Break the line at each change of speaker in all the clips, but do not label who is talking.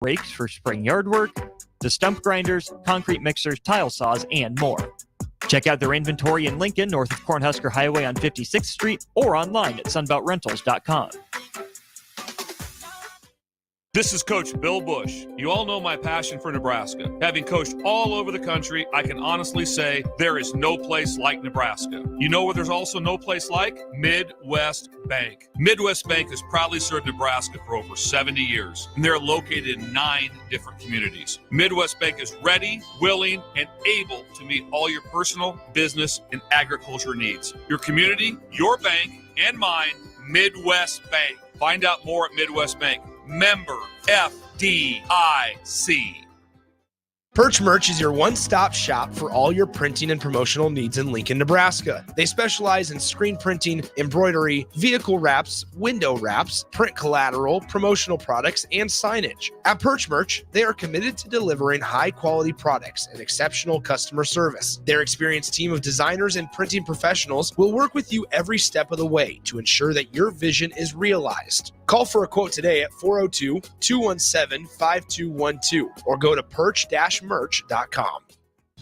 rakes for spring yard work, to stump grinders, concrete mixers, tile saws, and more. Check out their inventory in Lincoln, north of Cornhusker Highway on 56th Street, or online at sunbeltrentals.com.
This is Coach Bill Bush. You all know my passion for Nebraska. Having coached all over the country, I can honestly say there is no place like Nebraska. You know where there's also no place like? Midwest Bank. Midwest Bank has proudly served Nebraska for over 70 years, and they're located in 9 different communities. Midwest Bank is ready, willing, and able to meet all your personal, business, and agriculture needs. Your community, your bank, and mine, Midwest Bank. Find out more at Midwest Bank. Member FDIC.
Perch Merch is your one-stop shop for all your printing and promotional needs in Lincoln, Nebraska. They specialize in screen printing, embroidery, vehicle wraps, window wraps, print collateral, promotional products, and signage. At Perch Merch, they are committed to delivering high-quality products and exceptional customer service. Their experienced team of designers and printing professionals will work with you every step of the way to ensure that your vision is realized. Call for a quote today at 402-217-5212 or go to perch-merch.com.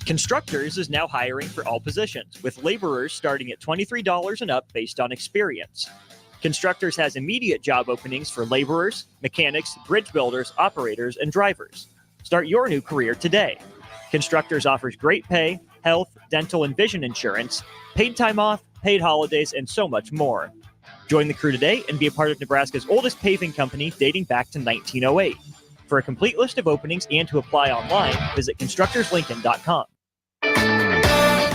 Constructors is now hiring for all positions, with laborers starting at $23 and up based on experience. Constructors has immediate job openings for laborers, mechanics, bridge builders, operators, and drivers. Start your new career today. Constructors offers great pay, health, dental, and vision insurance, paid time off, paid holidays, and so much more. Join the crew today and be a part of Nebraska's oldest paving company dating back to 1908. For a complete list of openings and to apply online, visit constructorslincoln.com.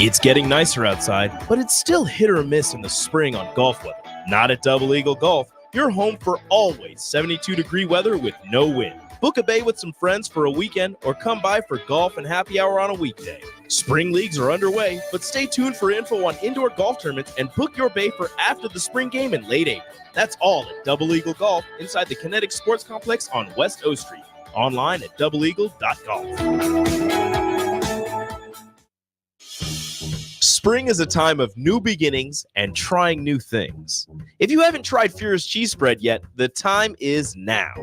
It's getting nicer outside, but it's still hit or miss in the spring on golf weather. Not at Double Eagle Golf. You're home for always 72-degree weather with no wind. Book a bay with some friends for a weekend or come by for golf and happy hour on a weekday. Spring leagues are underway, but stay tuned for info on indoor golf tournaments and book your bay for after the spring game in late April. That's all at Double Eagle Golf inside the Kinetic Sports Complex on West O Street. Online at doubleeagle.golf. Spring is a time of new beginnings and trying new things. If you haven't tried Fuhrer's cheese spread yet, the time is now.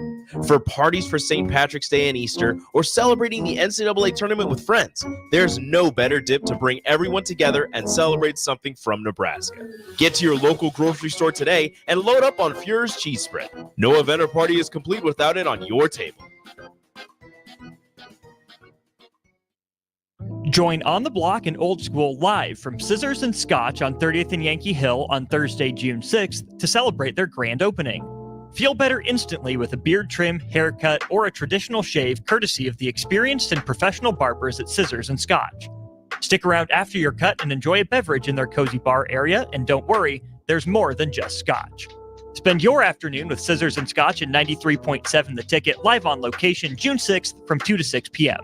For parties for St. Patrick's Day and Easter, or celebrating the NCAA tournament with friends, there's no better dip to bring everyone together and celebrate something from Nebraska. Get to your local grocery store today and load up on Fuhrer's cheese spread. No event or party is complete without it on your table.
Join On the Block and Old School live from Scissors and Scotch on 30th and Yankee Hill on Thursday, June 6th to celebrate their grand opening. Feel better instantly with a beard trim, haircut, or a traditional shave courtesy of the experienced and professional barbers at Scissors and Scotch. Stick around after your cut and enjoy a beverage in their cozy bar area, and don't worry, there's more than just Scotch. Spend your afternoon with Scissors and Scotch at 93.7 The Ticket, live on location June 6th from 2 to 6 p.m.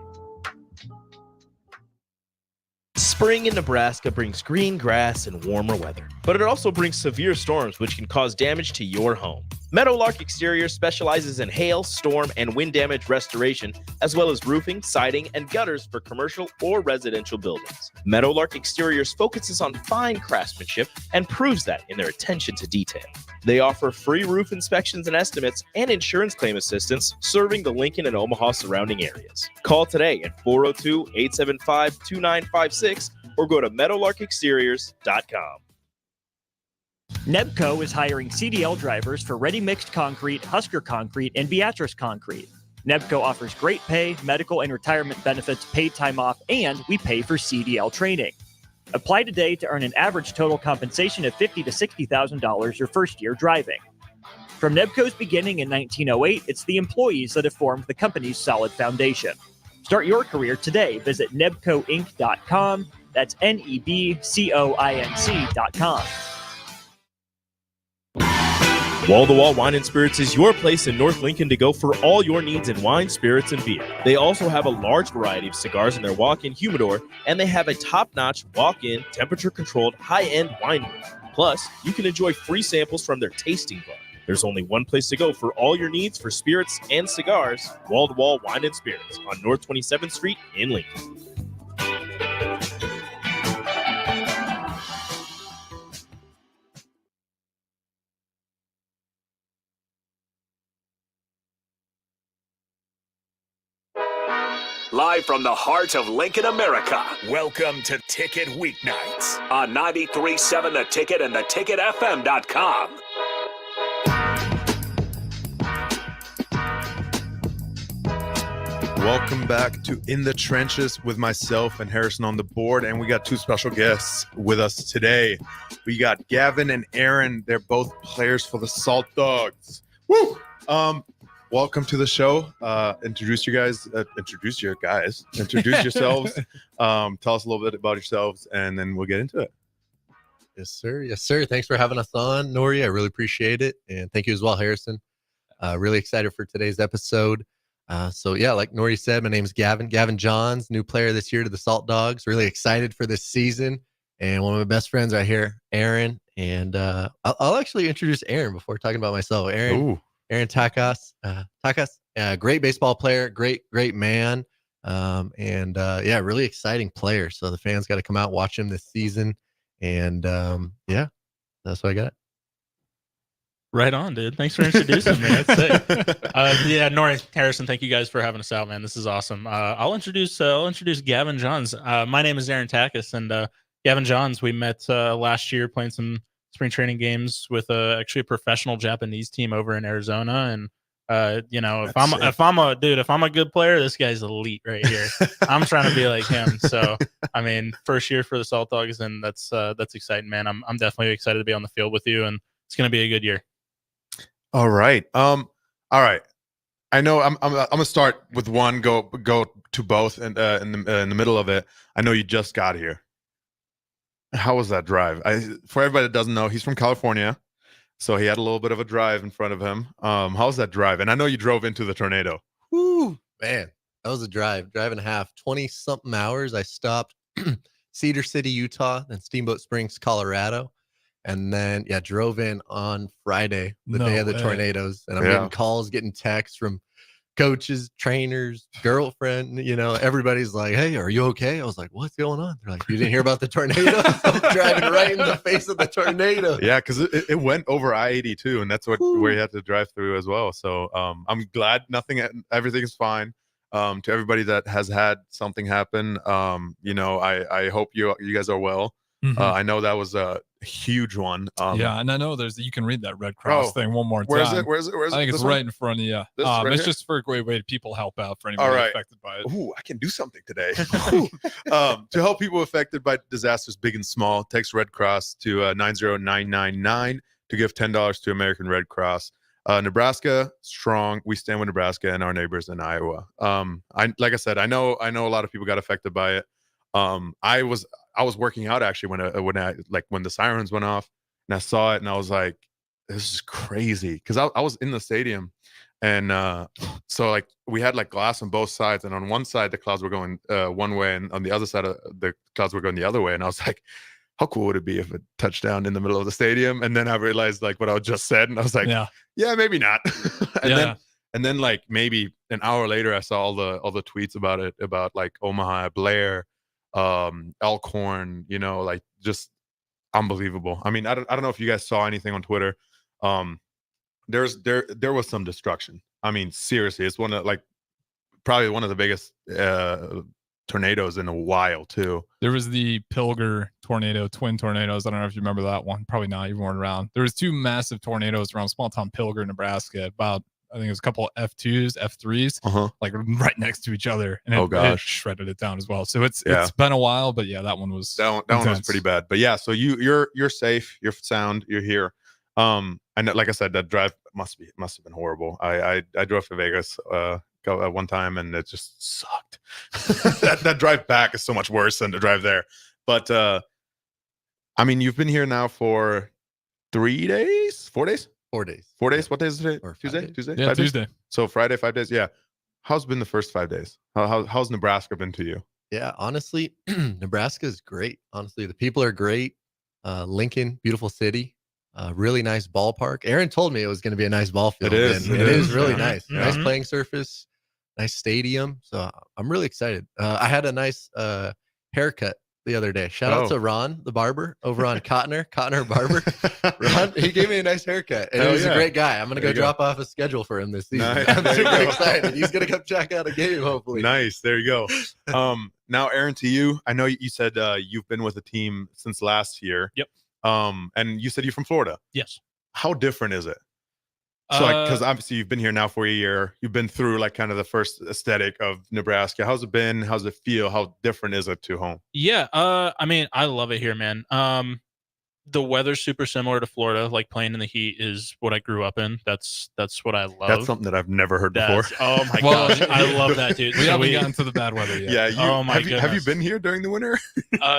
Spring in Nebraska brings green grass and warmer weather, but it also brings severe storms which can cause damage to your home. Meadowlark Exterior specializes in hail, storm, and wind damage restoration, as well as roofing, siding, and gutters for commercial or residential buildings. Meadowlark Exteriors focuses on fine craftsmanship and proves that in their attention to detail. They offer free roof inspections and estimates and insurance claim assistance, serving the Lincoln and Omaha surrounding areas. Call today at 402-875-2956 or go to meadowlarkexteriors.com.
Nebco is hiring CDL drivers for ready-mixed concrete, Husker concrete, and Beatrice concrete. Nebco offers great pay, medical and retirement benefits, paid time off, and we pay for CDL training. Apply today to earn an average total compensation of $50,000 to $60,000 your first year driving. From Nebco's beginning in 1908, it's the employees that have formed the company's solid foundation. Start your career today. Visit nebcoinc.com. That's NEBCOINC.com.
Wall-to-Wall Wine & Spirits is your place in North Lincoln to go for all your needs in wine, spirits, and beer. They also have a large variety of cigars in their walk-in humidor, and they have a top-notch walk-in, temperature-controlled, high-end wine room. Plus, you can enjoy free samples from their tasting bar. There's only one place to go for all your needs for spirits and cigars, Wall-to-Wall Wine & Spirits on North 27th Street in Lincoln.
Live from the heart of Lincoln, America.
Welcome to Ticket Weeknights
On 93.7 The Ticket and theticketfm.com.
Welcome back to In the Trenches with myself and Harrison on the board. And we got two special guests with us today. We got Gavin and Aaron. They're both players for the Salt Dogs. Woo! Welcome to the show. Introduce yourselves. Tell us a little bit about yourselves, and then we'll get into it.
Yes, sir. Yes, sir. Thanks for having us on, Nouri. I really appreciate it. And thank you as well, Harrison. Really excited for today's episode. Like Nouri said, my name is Gavin Johns, new player this year to the Salt Dogs. Really excited for this season. And one of my best friends right here, Aaron. And I'll actually introduce Aaron before talking about myself. Aaron Takas, great baseball player, great man. Really exciting player. So the fans got to come out, watch him this season. And that's what I got.
Right on, dude. Thanks for introducing me. That's sick. Nouri, Harrison, thank you guys for having us out, man. This is awesome. I'll introduce Gavin Johns. My name is Aaron Takas, and Gavin Johns, we met last year playing some spring training games with actually a professional Japanese team over in Arizona. And if I'm a good player, this guy's elite right here. I'm trying to be like him. So I mean, first year for the Salt Dogs, and that's exciting, man. I'm definitely excited to be on the field with you, and it's gonna be a good year.
All right. All right. I know I'm gonna start with one. Go to both, and in the middle of it. I know you just got here. How was that drive? For everybody that doesn't know, he's from California, so he had a little bit of a drive in front of him. How was that drive? And I know you drove into the tornado.
Woo, man, that was a drive and a half, 20-something hours. I stopped Cedar City, Utah, then Steamboat Springs, Colorado. And then, drove in on Friday, the day of the tornadoes. And I'm getting calls, getting texts from coaches, trainers, girlfriend. Everybody's like, "Hey, are you okay?" I was like, "What's going on?" They're like, "You didn't hear about the tornado?" I'm driving right in the face of the tornado.
Yeah, because it went over I-82, and that's where you had to drive through as well. So I'm glad everything is fine. To everybody that has had something happen, I hope you guys are well.
Mm-hmm.
I know that was a huge one.
And I know you can read that Red Cross thing one more time.
Where is it?
I think it's right in front of you. It's just for a great way to people help out for anybody affected by it.
Ooh, I can do something today. To help people affected by disasters big and small, text Red Cross to 90999 to give $10 to American Red Cross. Nebraska, strong. We stand with Nebraska and our neighbors in Iowa. Like I said, I know a lot of people got affected by it. I was working out actually when the sirens went off, and I saw it, and I was like, "This is crazy," because I was in the stadium, and so like we had like glass on both sides, and on one side the clouds were going one way, and on the other side of the clouds were going the other way, and I was like, "How cool would it be if it touched down in the middle of the stadium?" And then I realized like what I just said, and I was like, "Yeah, maybe not." And then like maybe an hour later, I saw all the tweets about it, about like Omaha, Blair. Elkhorn, like just unbelievable. I mean, I don't know if you guys saw anything on Twitter. There was some destruction. I mean, seriously, it's probably one of the biggest tornadoes in a while too.
There was the Pilger tornado, twin tornadoes. I don't know if you remember that one. Probably not. You weren't around. There was two massive tornadoes around small town Pilger, Nebraska. About I think it was a couple of F2s, F3s, like right next to each other, and it shredded it down as well. So it's been a while, but that one was
that one was pretty bad. But so you're safe, you're sound, you're here. And like I said, that drive must have been horrible. I drove to Vegas at one time, and it just sucked. that drive back is so much worse than the drive there. But I mean, you've been here now for 3 days, 4 days.
4 days.
4 days. What day is it today?
Tuesday?
Tuesday?
Yeah, Tuesday.
Days? So Friday, 5 days. Yeah. How's been the first 5 days? How's Nebraska been to you?
Yeah, honestly, Nebraska is great. Honestly, the people are great. Lincoln, beautiful city. Really nice ballpark. Aaron told me it was going to be a nice ball field.
It is.
It is really nice. Yeah. Nice playing surface, nice stadium. So I'm really excited. I had a nice haircut the other day. Shout out to Ron, the barber over on Cotner Barber. Ron, he gave me a nice haircut, and he was a great guy. I'm gonna go drop off a schedule for him this season.
Nice.
I'm super excited. He's gonna come check out a game, hopefully.
Nice. There you go. Now, Aaron, to you. I know you said you've been with the team since last year.
Yep.
And you said you're from Florida.
Yes.
How different is it? So, because obviously you've been here now for a year, you've been through like kind of the first aesthetic of Nebraska. How's it been? How's it feel? How different is it to home?
Yeah. I mean, I love it here, man. The weather's super similar to Florida. Like playing in the heat is what I grew up in. That's what I love.
That's something that I've never heard before.
Oh my gosh, I love that, dude.
We haven't gotten to the bad weather yet.
Yeah.
Have
you been here during the winter?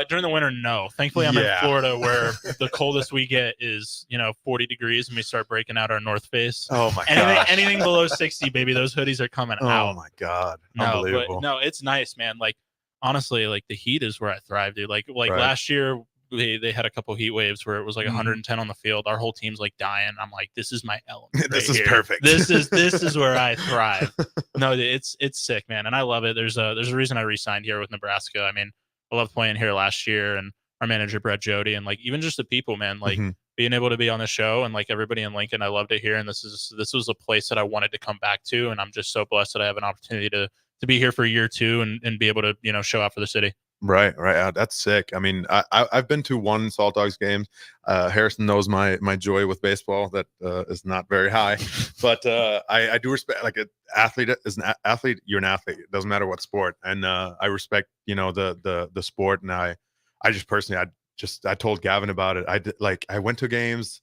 During the winter, no. Thankfully, I'm in Florida, where the coldest we get is 40 degrees, and we start breaking out our North Face.
Oh my god.
Anything below 60, baby, those hoodies are coming out.
Oh my god.
No,
Unbelievable.
but no, it's nice, man. Like honestly, like the heat is where I thrive, dude. Like
Right.
last year. They had a couple heat waves where it was like 110 on the field. Our whole team's like dying. I'm like, this is my element.
This
right
is
here.
perfect.
This is where I thrive. No, it's sick, man, and I love it. There's a reason I re-signed here with Nebraska. I mean, I loved playing here last year, and our manager Brett Jody, and like even just the people, man, like being able to be on the show and like everybody in Lincoln. I loved it here, and this was a place that I wanted to come back to, and I'm just so blessed that I have an opportunity to be here for a year or two and be able to show out for the city.
Right. That's sick. I mean, I've been to one Salt Dogs game. Harrison knows my joy with baseball that is not very high, but I do respect, like, an athlete is an athlete. You're an athlete. It doesn't matter what sport, and I respect the sport. And I just personally I told Gavin about it. I went to games.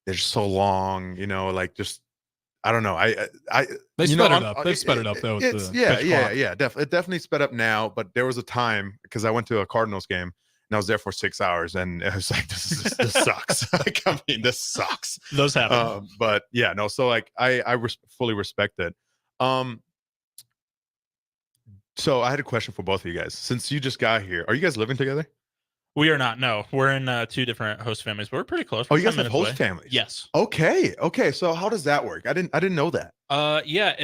They're just so long. I don't know.
They sped it up. They've sped it up though.
Yeah. Definitely sped up now. But there was a time because I went to a Cardinals game and I was there for 6 hours, and it was like this sucks. Like, I mean, this sucks.
Those happen.
But yeah, no. So like I fully respect it. So I had a question for both of you guys. Since you just got here, are you guys living together?
We are not. No, we're in two different host families, but we're pretty close.
Oh, you guys have host families?
Yes.
Okay. So how does that work? I didn't know that.
Yeah,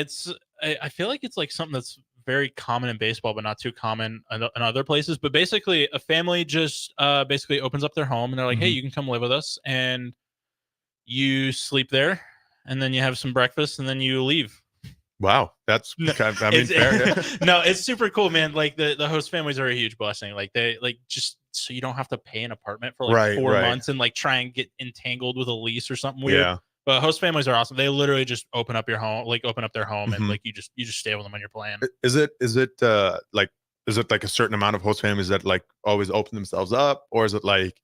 I feel like it's like something that's very common in baseball, but not too common in other places. But basically, a family just basically opens up their home, and they're like, "Hey, you can come live with us," and you sleep there, and then you have some breakfast, and then you leave.
Wow, that's fair.
No, it's super cool, man. Like the host families are a huge blessing. Like they just so you don't have to pay an apartment for like 4 months and like try and get entangled with a lease or something weird.
Yeah.
But host families are awesome. They literally just open up their home, and like you just stay with them when you're playing.
Is it like a certain amount of host families that like always open themselves up, or is it like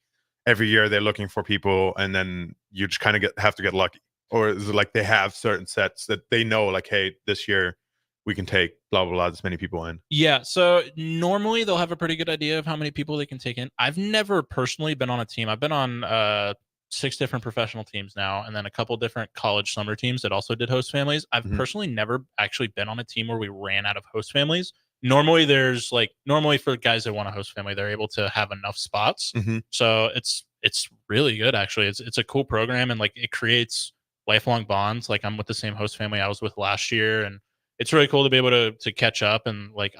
every year they're looking for people and then you just kind of have to get lucky? Or is it like they have certain sets that they know, like, hey, this year we can take blah, blah, blah, this many people in?
Yeah. So normally they'll have a pretty good idea of how many people they can take in. I've never personally been on a team. I've been on 6 different professional teams now, and then a couple different college summer teams that also did host families. I've personally never actually been on a team where we ran out of host families. Normally for guys that want a host family, they're able to have enough spots. So it's really good, actually. It's a cool program, and like it creates lifelong bonds. Like I'm with the same host family I was with last year, and it's really cool to be able to catch up. And like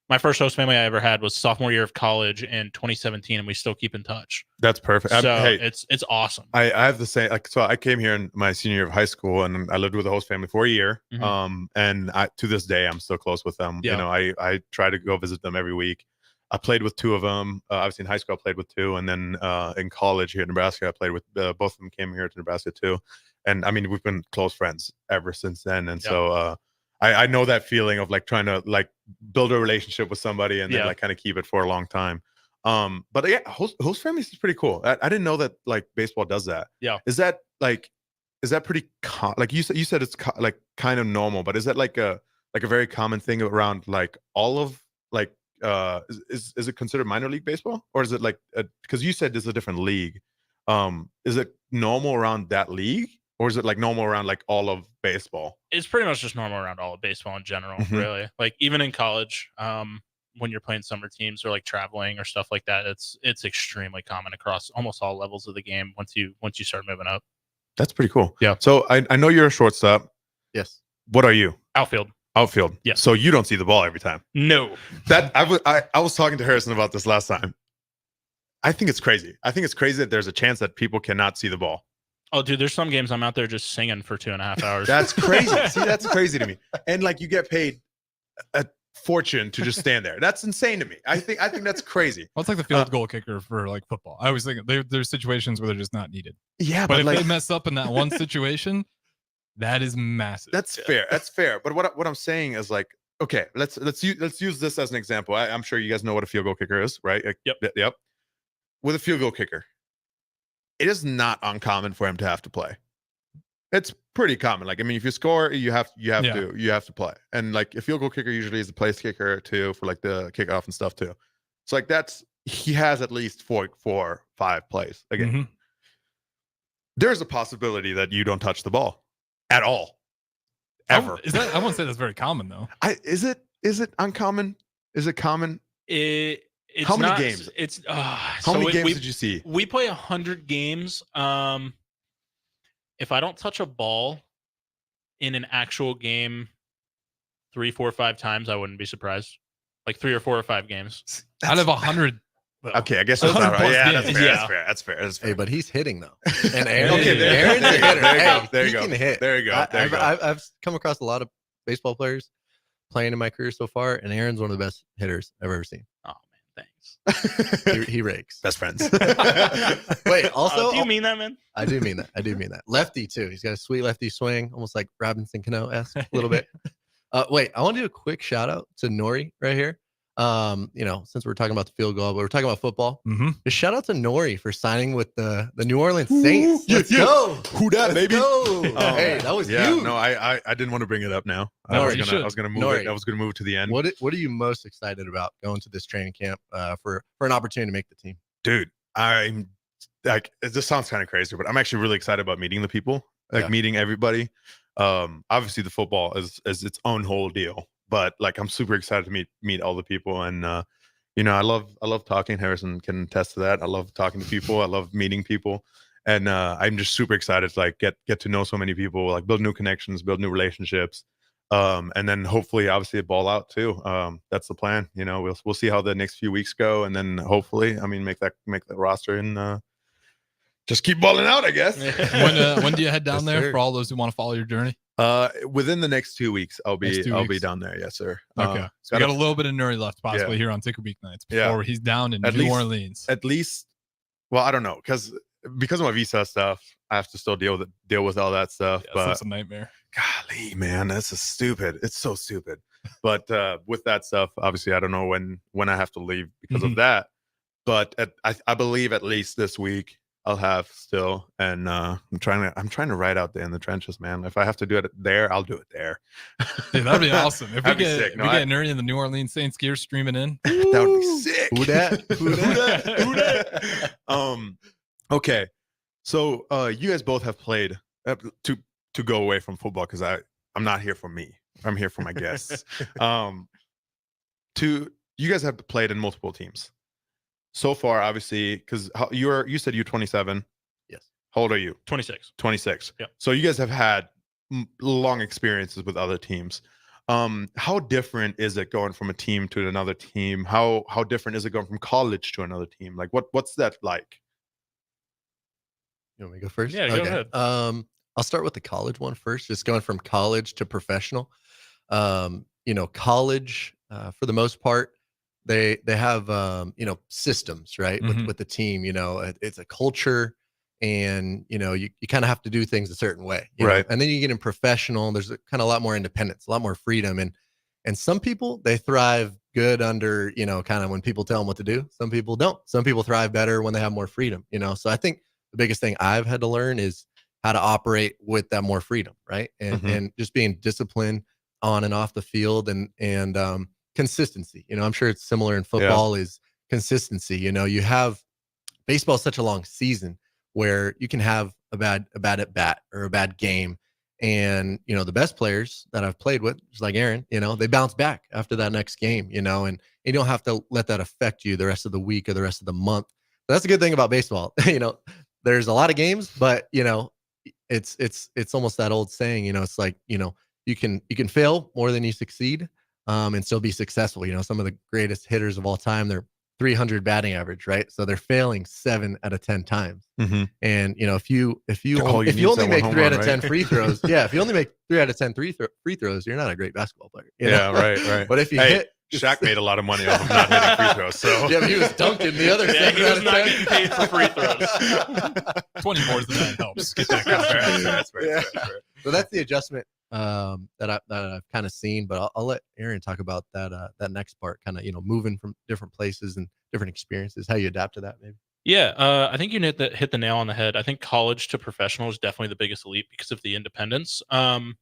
my first host family I ever had was sophomore year of college in 2017, and we still keep in touch.
That's perfect.
So it's awesome.
I have the same, like, so I came here in my senior year of high school, and I lived with a host family for a year. And to this day I'm still close with them.
Yeah.
I try to go visit them every week. I played with 2 of them. Obviously in high school I played with 2, and then in college here in Nebraska I played with both of them. Came here to Nebraska too. And I mean, we've been close friends ever since then. And so I know that feeling of like trying to like build a relationship with somebody and then like kind of keep it for a long time. But yeah, host families is pretty cool. I didn't know that like baseball does that.
Yeah.
Is that pretty like you said it's like kind of normal, but is that like a very common thing around like all of like is it considered minor league baseball, or is it like because you said there's a different league? Is it normal around that league? Or is it like normal around like all of baseball?
It's pretty much just normal around all of baseball in general, really. Like even in college, when you're playing summer teams or like traveling or stuff like that, it's extremely common across almost all levels of the game once you start moving up.
That's pretty cool.
Yeah.
So I know you're a shortstop.
Yes.
What are you?
Outfield.
Outfield.
Yeah.
So you don't see the ball every time.
No.
That I was talking to Harrison about this last time. I think it's crazy. I think it's crazy that there's a chance that people cannot see the ball.
Oh, dude, there's some games I'm out there just singing for 2.5 hours.
That's crazy. See, that's crazy to me. And like you get paid a fortune to just stand there. That's insane to me. I think that's crazy.
Well, it's like the field goal kicker for like football. I always think there's situations where they're just not needed.
Yeah,
but if
like,
they mess up in that one situation, that is massive.
That's fair. That's fair. But what I'm saying is like, okay, let's use this as an example. I'm sure you guys know what a field goal kicker is, right? Like, yep. With a field goal kicker, it is not uncommon for him to have to play. It's pretty common. Like, I mean, if you score, you have to play. And like a field goal kicker usually is a place kicker too for like the kickoff and stuff too. So like he has at least 4 5 plays a game. Mm-hmm. There's a possibility that you don't touch the ball at all. Ever.
I won't say that's very common though.
Is it uncommon? Is it common?
It's
how many
not,
games?
It's
how many games did you see?
We play 100 games. If I don't touch a ball in an actual game 3, 4, 5 times, I wouldn't be surprised. Like 3 or 4 or 5 games
out of 100.
Okay, I guess that's not right. Yeah, that's fair.
Hey, but he's hitting though. And Aaron,
Aaron's a hitter. There you go. There you go.
I've come across a lot of baseball players playing in my career so far, and Aaron's one of the best hitters I've ever seen.
Oh man, thanks.
he rakes.
Best friends.
Wait, also,
do you mean that, man?
I do mean that. Lefty too. He's got a sweet lefty swing, almost like Robinson Cano-esque a little bit. Wait, I want to do a quick shout out to Nouri right here. Since we're talking about the field goal, but we're talking about football.
Mm-hmm.
Just shout out to Nouri for signing with the New Orleans Saints. Let's go.
Who that, baby?
Hey, that was you.
No, I didn't want to bring it up now.
No,
I was gonna move it. I was gonna move it to the end.
What are you most excited about going to this training camp for an opportunity to make the team?
Dude, I'm like, it just sounds kind of crazy, but I'm actually really excited about meeting the people, meeting everybody. Obviously the football is its own whole deal. But like, I'm super excited to meet all the people, and I love talking. Harrison can attest to that. I love talking to people. I love meeting people, and I'm just super excited to like get to know so many people, like build new connections, build new relationships, and then hopefully, obviously, ball out too. That's the plan. We'll see how the next few weeks go, and then hopefully, make that roster and just keep balling out, I guess.
When do you head down there for all those who want to follow your journey?
Within the next 2 weeks, I'll be down there. Yes, sir.
Okay. So we got a little bit of Nouri left possibly here on Ticket Weeknights before he's down in New Orleans.
At least, well, I don't know, because of my visa stuff, I have to still deal with all that stuff.
Yeah,
but
that's a nightmare.
Golly, man, that's stupid. It's so stupid. But with that stuff, obviously, I don't know when I have to leave because of that. But I believe at least this week I'll have still, and I'm trying to ride out there in the trenches, man. If I have to do it there, I'll do it there.
Dude, that'd be awesome. If we get Nouri and the New Orleans Saints gear streaming in,
that would be sick.
Who that?
Okay, so you guys both have played to go away from football, because I'm not here for me. I'm here for my guests. You guys have played in multiple teams. So far, obviously, because you said you're 27.
Yes.
How old are you?
26.
26.
Yeah.
So you guys have had long experiences with other teams. How different is it going from a team to another team? How different is it going from college to another team? Like what's that like?
You want me to go first?
Yeah, go ahead.
I'll start with the college one first. Just going from college to professional. College for the most part, they have systems, right? With the team, it's a culture, and you kind of have to do things a certain way,
right?
And then you get in professional, there's kind of a lot more independence, a lot more freedom, and some people, they thrive good under kind of when people tell them what to do. Some people don't. Some people thrive better when they have more freedom. So I think the biggest thing I've had to learn is how to operate with that more freedom, right? And just being disciplined on and off the field, and consistency. I'm sure it's similar in football. Is consistency. You have baseball, such a long season where you can have a bad at bat or a bad game, and the best players that I've played with, just like Aaron, they bounce back after that next game, and you don't have to let that affect you the rest of the week or the rest of the month. But that's a good thing about baseball. There's a lot of games, but it's almost that old saying, it's like,
you can fail more than you succeed, and still be successful. Some of the greatest hitters of all time, they're 300 batting average, right? So they're failing 7 out of 10 times.
Mm-hmm.
And if you
All you
if
need
you
is
only
that
make
one
3
home
out of
run,
10
right?
free throws, yeah, if you only make 3 out of 10 free throws, you're not a great basketball player.
Yeah, right.
But if you
Hey,
hit,
Shaq made a lot of money off of not hitting free throws. So
yeah, but he was dunking the other.
Yeah,
7
he
out
was
of
not
10.
getting paid for free throws.
20 more than that helps. Get that
That's fair.
Yeah.
That's fair.
So that's the adjustment that I've kind of seen, but I'll let Aaron talk about that next part, kind of moving from different places and different experiences, how you adapt to that, maybe.
Yeah, I think you hit the nail on the head. I think college to professional is definitely the biggest leap because of the independence. I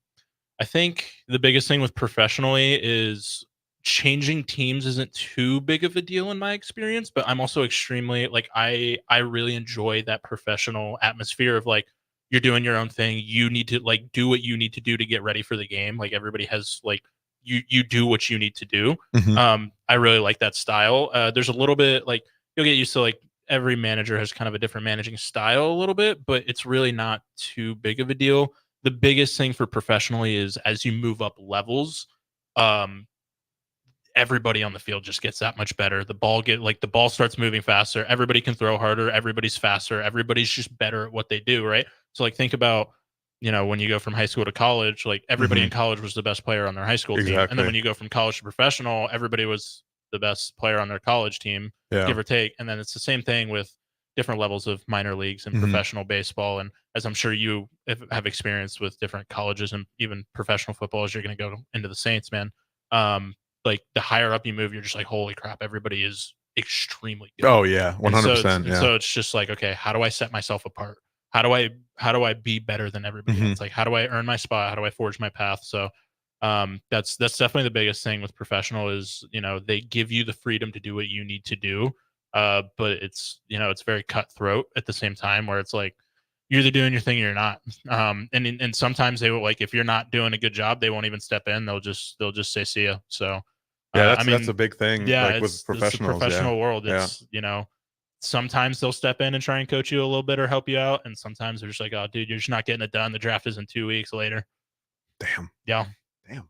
think the biggest thing with professionally is changing teams isn't too big of a deal in my experience, but I'm also extremely like I really enjoy that professional atmosphere of like you're doing your own thing. You need to like do what you need to do to get ready for the game. Like everybody has like you do what you need to do.
Mhm.
I really like that style. There's a little bit like you'll get used to like every manager has kind of a different managing style a little bit, but it's really not too big of a deal. The biggest thing for professionally is as you move up levels, um, everybody on the field just gets that much better. The ball starts moving faster. Everybody can throw harder. Everybody's faster. Everybody's just better at what they do, right? So like think about, when you go from high school to college, like everybody in college was the best player on their high school team. And
Exactly.
then when you go from college to professional, everybody was the best player on their college team,
Yeah.
give or take. And then it's the same thing with different levels of minor leagues and professional baseball. And as I'm sure you have experienced with different colleges and even professional football, as you're going to go into the Saints, man. Like the higher up you move, you're just like, holy crap, everybody is extremely good.
Oh yeah,
And
100%. Yeah.
so it's just like, okay, how do I set myself apart? How do I be better than everybody else? Like, how do I earn my spot? How do I forge my path? So, that's definitely the biggest thing with professional is, they give you the freedom to do what you need to do. But it's very cutthroat at the same time where it's like, you're either doing your thing or you're not. And sometimes they will like, if you're not doing a good job, they won't even step in. They'll just say, see ya. So,
Yeah, that's a big thing.
yeah,
like with
it's the
professionals.
professional
Yeah.
world. It's, sometimes they'll step in and try and coach you a little bit or help you out. And sometimes they're just like, oh, dude, you're just not getting it done. The draft is in 2 weeks later.
Damn.
Yeah.
Damn.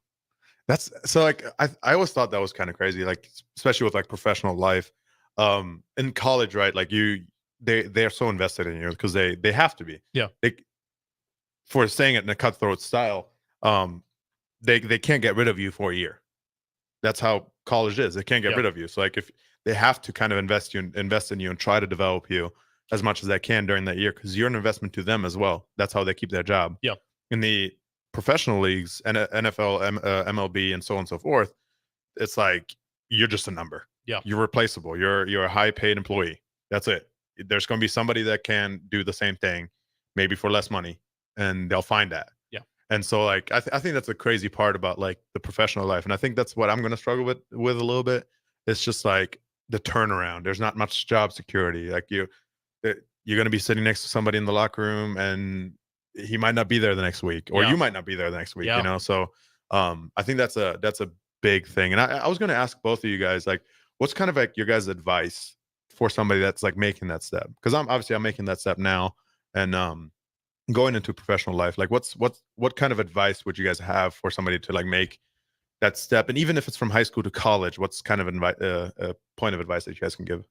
That's so like I always thought that was kind of crazy, like especially with like professional life. In college, right? Like they're so invested in you because they have to be.
Yeah.
For saying it in a cutthroat style, they can't get rid of you for a year. That's how college is. They can't get rid of you. So like if they have to kind of invest in you and try to develop you as much as they can during that year because you're an investment to them as well. That's how they keep their job.
Yeah.
In the professional leagues and NFL, MLB, and so on and so forth, it's like you're just a number.
Yeah.
You're replaceable. You're a high paid employee. That's it. There's going to be somebody that can do the same thing, maybe for less money, and they'll find that.
Yeah.
And so like I think that's the crazy part about like the professional life, and I think that's what I'm going to struggle with a little bit. It's just like the turnaround. There's not much job security. Like you're going to be sitting next to somebody in the locker room, and he might not be there the next week, or you might not be there the next week.
Yeah.
So I think that's a big thing. And I was going to ask both of you guys, like, what's kind of like your guys' advice for somebody that's like making that step? Because I'm making that step now, and going into professional life. Like, what kind of advice would you guys have for somebody to like make that step? And even if it's from high school to college, what's kind of a point of advice that you guys can give?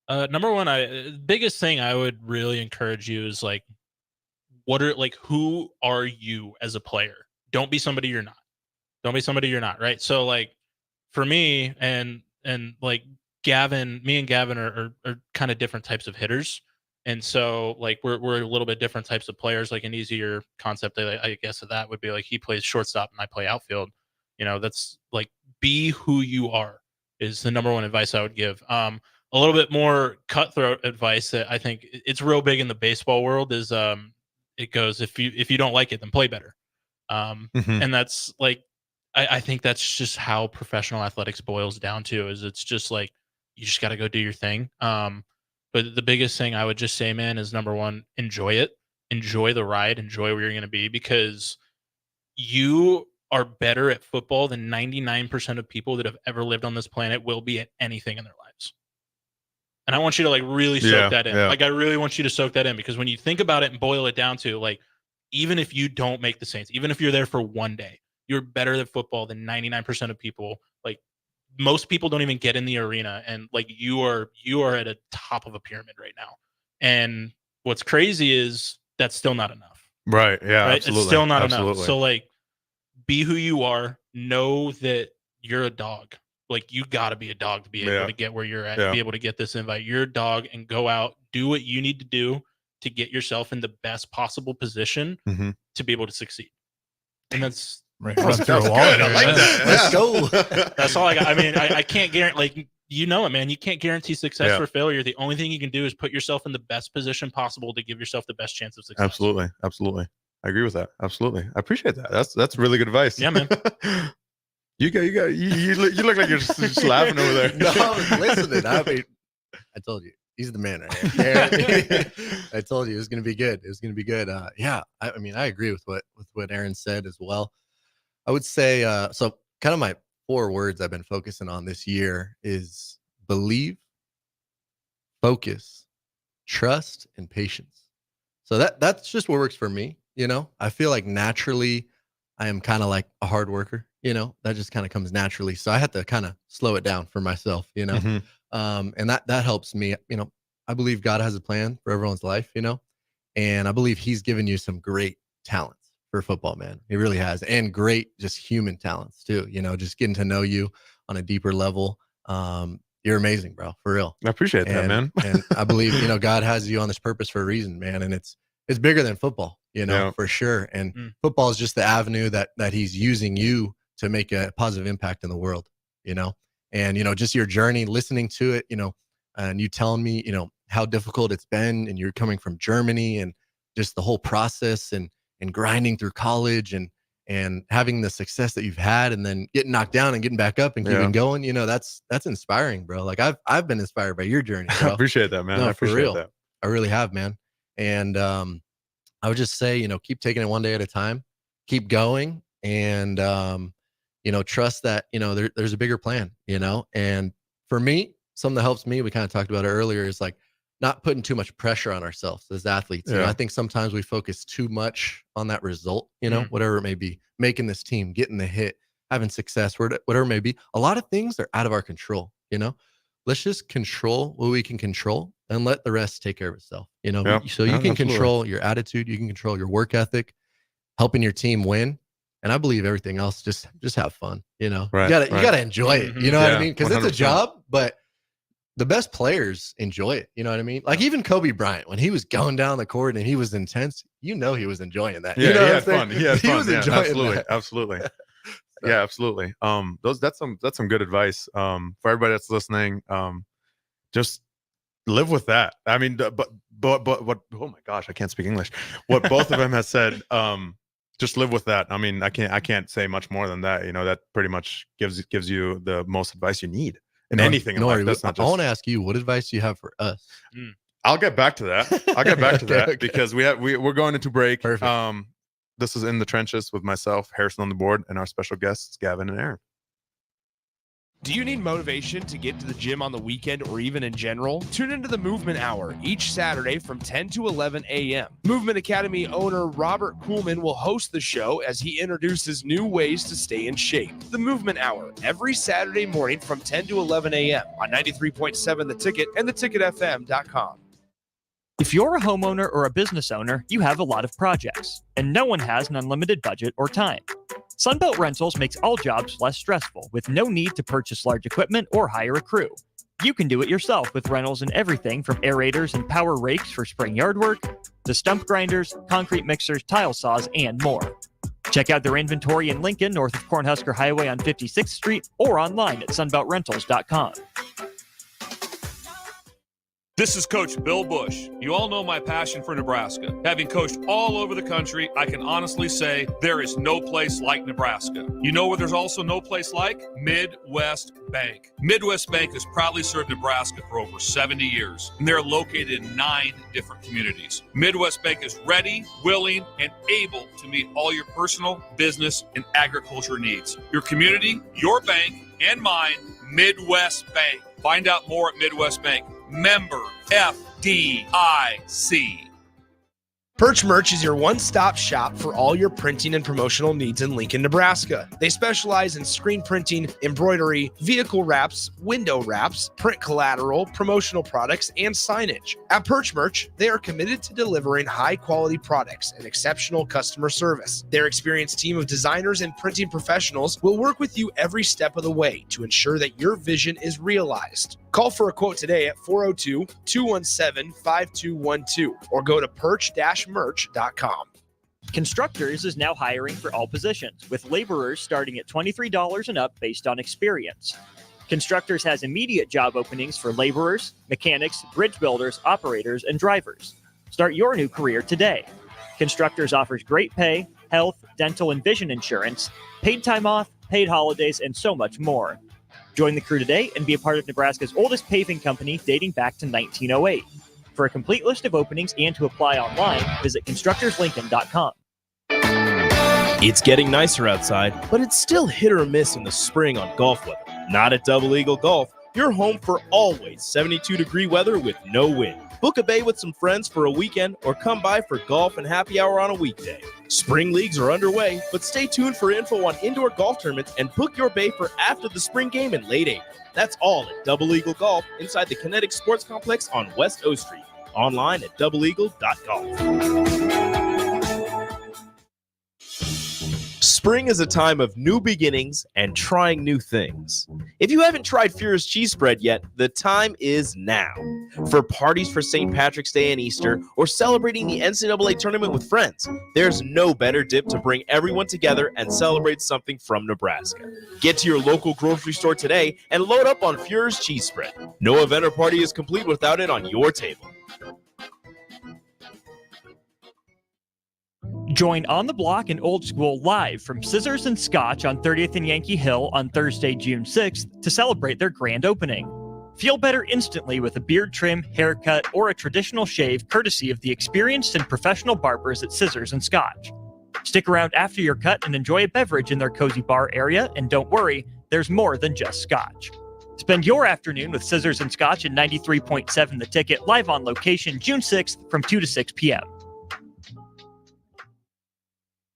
Number one, biggest thing I would really encourage you is like, who are you as a player? Don't be somebody you're not. Don't be somebody you're not, right? So like for me and like Gavin, me and Gavin are kind of different types of hitters. And so like we're a little bit different types of players. Like an easier concept, I guess, of that would be like he plays shortstop and I play outfield. That's like be who you are is the number one advice I would give. A little bit more cutthroat advice that I think it's real big in the baseball world is it goes, if you don't like it, then play better. And that's like I think that's just how professional athletics boils down to, is it's just like you just got to go do your thing. But the biggest thing I would just say, man, is number one, enjoy it, enjoy the ride, enjoy where you're going to be, because you are better at football than 99% of people that have ever lived on this planet will be at anything in their lives. And I want you to like really soak that in.
Yeah.
Like I really want you to soak that in, because when you think about it and boil it down to like, even if you don't make the Saints, even if you're there for one day, you're better at football than 99% of people. Like, most people don't even get in the arena, and like you are at a top of a pyramid right now. And what's crazy is that's still not enough.
Right. Yeah.
Right?
Absolutely.
It's still not enough.
Absolutely.
So like, be who you are. Know that you're a dog. Like, you got to be a dog to be able to get where you're at, be able to get this invite. You're a dog, and go out, do what you need to do to get yourself in the best possible position to be able to succeed. And that's
Right.
Run through a wall. I like that.
Let's go. That's all I got. I mean, I can't guarantee, like, you know it, man. You can't guarantee success or failure. The only thing you can do is put yourself in the best position possible to give yourself the best chance of success.
Absolutely. Absolutely. I agree with that. Absolutely. I appreciate that. That's really good advice.
Yeah, man.
You look like you're just laughing over there.
No, I was listening. I mean, I told you, he's the man right here. I told you it was going to be good. It was going to be good. Yeah, I mean, I agree with what Aaron said as well. I would say, so kind of my 4 words I've been focusing on this year is believe, focus, trust, and patience. So that's just what works for me. You know, I feel like naturally I am kind of like a hard worker, you know, that just kind of comes naturally. So I had to kind of slow it down for myself, you know, and that helps me. You know, I believe God has a plan for everyone's life, you know, and I believe he's given you some great talents for football, man. He really has. And great, just human talents too, you know, just getting to know you on a deeper level. You're amazing, bro, for real.
I appreciate that, man.
And I believe, you know, God has you on this purpose for a reason, man. And it's bigger than football, you know, for sure. And football is just the avenue that he's using you to make a positive impact in the world, you know, and, you know, just your journey, listening to it, you know, and you telling me, you know, how difficult it's been, and you're coming from Germany, and just the whole process and grinding through college and having the success that you've had, and then getting knocked down and getting back up and keeping going, you know, that's inspiring, bro. Like I've been inspired by your journey, bro.
I appreciate that, man.
No,
I appreciate
for real.
that.
I really have, man. And I would just say, you know, keep taking it one day at a time, keep going, and you know, trust that, you know, there's a bigger plan, you know. And for me, something that helps me, we kind of talked about it earlier, is like not putting too much pressure on ourselves as athletes. You know, I think sometimes we focus too much on that result, you know, whatever it may be, making this team, getting the hit, having success, whatever it may be. A lot of things are out of our control, you know. Let's just control what we can control and let the rest take care of itself, you know. So you can control your attitude, you can control your work ethic, helping your team win. And I believe everything else, just have fun, you know. You gotta enjoy it, you know what I mean? Because it's a job, but the best players enjoy it, you know what I mean? Like even Kobe Bryant, when he was going down the court and he was intense, you know, he was enjoying that.
Yeah,
you know
he had fun. He had fun.
was enjoying
absolutely,
that.
absolutely. Yeah, absolutely. That's some good advice. For everybody that's listening, just live with that. I mean, but what? Oh my gosh, I can't speak English. What both of them has said. Just live with that. I mean, I can't say much more than that. You know, that pretty much gives you the most advice you need in anything in life. That's not just...
I want to ask you, what advice do you have for us?
I'll get back to that. I'll get back to that
Okay.
because we're going into break.
Perfect.
This is In the Trenches with myself, Harrison on the board, and our special guests, Gavin and Aaron.
Do you need motivation to get to the gym on the weekend or even in general? Tune into the Movement Hour each Saturday from 10 to 11 a.m. Movement Academy owner Robert Kuhlman will host the show as he introduces new ways to stay in shape. The Movement Hour, every Saturday morning from 10 to 11 a.m. on 93.7 The Ticket and theticketfm.com.
If you're a homeowner or a business owner, you have a lot of projects, and no one has an unlimited budget or time. Sunbelt Rentals makes all jobs less stressful with no need to purchase large equipment or hire a crew. You can do it yourself with rentals and everything from aerators and power rakes for spring yard work to stump grinders, concrete mixers, tile saws, and more. Check out their inventory in Lincoln, north of Cornhusker Highway on 56th Street, or online at sunbeltrentals.com.
This is Coach Bill Bush. You all know my passion for Nebraska. Having coached all over the country, I can honestly say there is no place like Nebraska. You know where there's also no place like? Midwest Bank. Midwest Bank has proudly served Nebraska for over 70 years, and they're located in 9 different communities. Midwest Bank is ready, willing, and able to meet all your personal, business, and agriculture needs. Your community, your bank, and mine, Midwest Bank. Find out more at Midwest Bank. Member FDIC.
Perch Merch is your one-stop shop for all your printing and promotional needs in Lincoln, Nebraska. They specialize in screen printing, embroidery, vehicle wraps, window wraps, print collateral, promotional products, and signage. At Perch Merch, they are committed to delivering high-quality products and exceptional customer service. Their experienced team of designers and printing professionals will work with you every step of the way to ensure that your vision is realized. Call for a quote today at 402-217-5212 or go to perch-merch.com.
Constructors is now hiring for all positions, with laborers starting at $23 and up based on experience. Constructors has immediate job openings for laborers, mechanics, bridge builders, operators, and drivers. Start your new career today. Constructors offers great pay, health, dental, and vision insurance, paid time off, paid holidays, and so much more. Join the crew today and be a part of Nebraska's oldest paving company dating back to 1908. For a complete list of openings and to apply online, visit constructorslincoln.com.
It's getting nicer outside, but it's still hit or miss in the spring on golf weather. Not at Double Eagle Golf. You're home for always 72-degree weather with no wind. Book a bay with some friends for a weekend or come by for golf and happy hour on a weekday. Spring leagues are underway, but stay tuned for info on indoor golf tournaments and book your bay for after the spring game in late April. That's all at Double Eagle Golf inside the Kinetic Sports Complex on West O Street. Online at doubleeagle.golf. Spring is a time of new beginnings and trying new things. If you haven't tried Fuhrer's cheese spread yet, the time is now. For parties for St. Patrick's Day and Easter, or celebrating the NCAA tournament with friends, there's no better dip to bring everyone together and celebrate something from Nebraska. Get to your local grocery store today and load up on Fuhrer's cheese spread. No event or party is complete without it on your table.
Join On the Block and Old School live from Scissors and Scotch on 30th and Yankee Hill on Thursday, June 6th to celebrate their grand opening. Feel better instantly with a beard trim, haircut, or a traditional shave courtesy of the experienced and professional barbers at Scissors and Scotch. Stick around after your cut and enjoy a beverage in their cozy bar area, and don't worry, there's more than just Scotch. Spend your afternoon with Scissors and Scotch at 93.7 The Ticket, live on location June 6th from 2 to 6 p.m.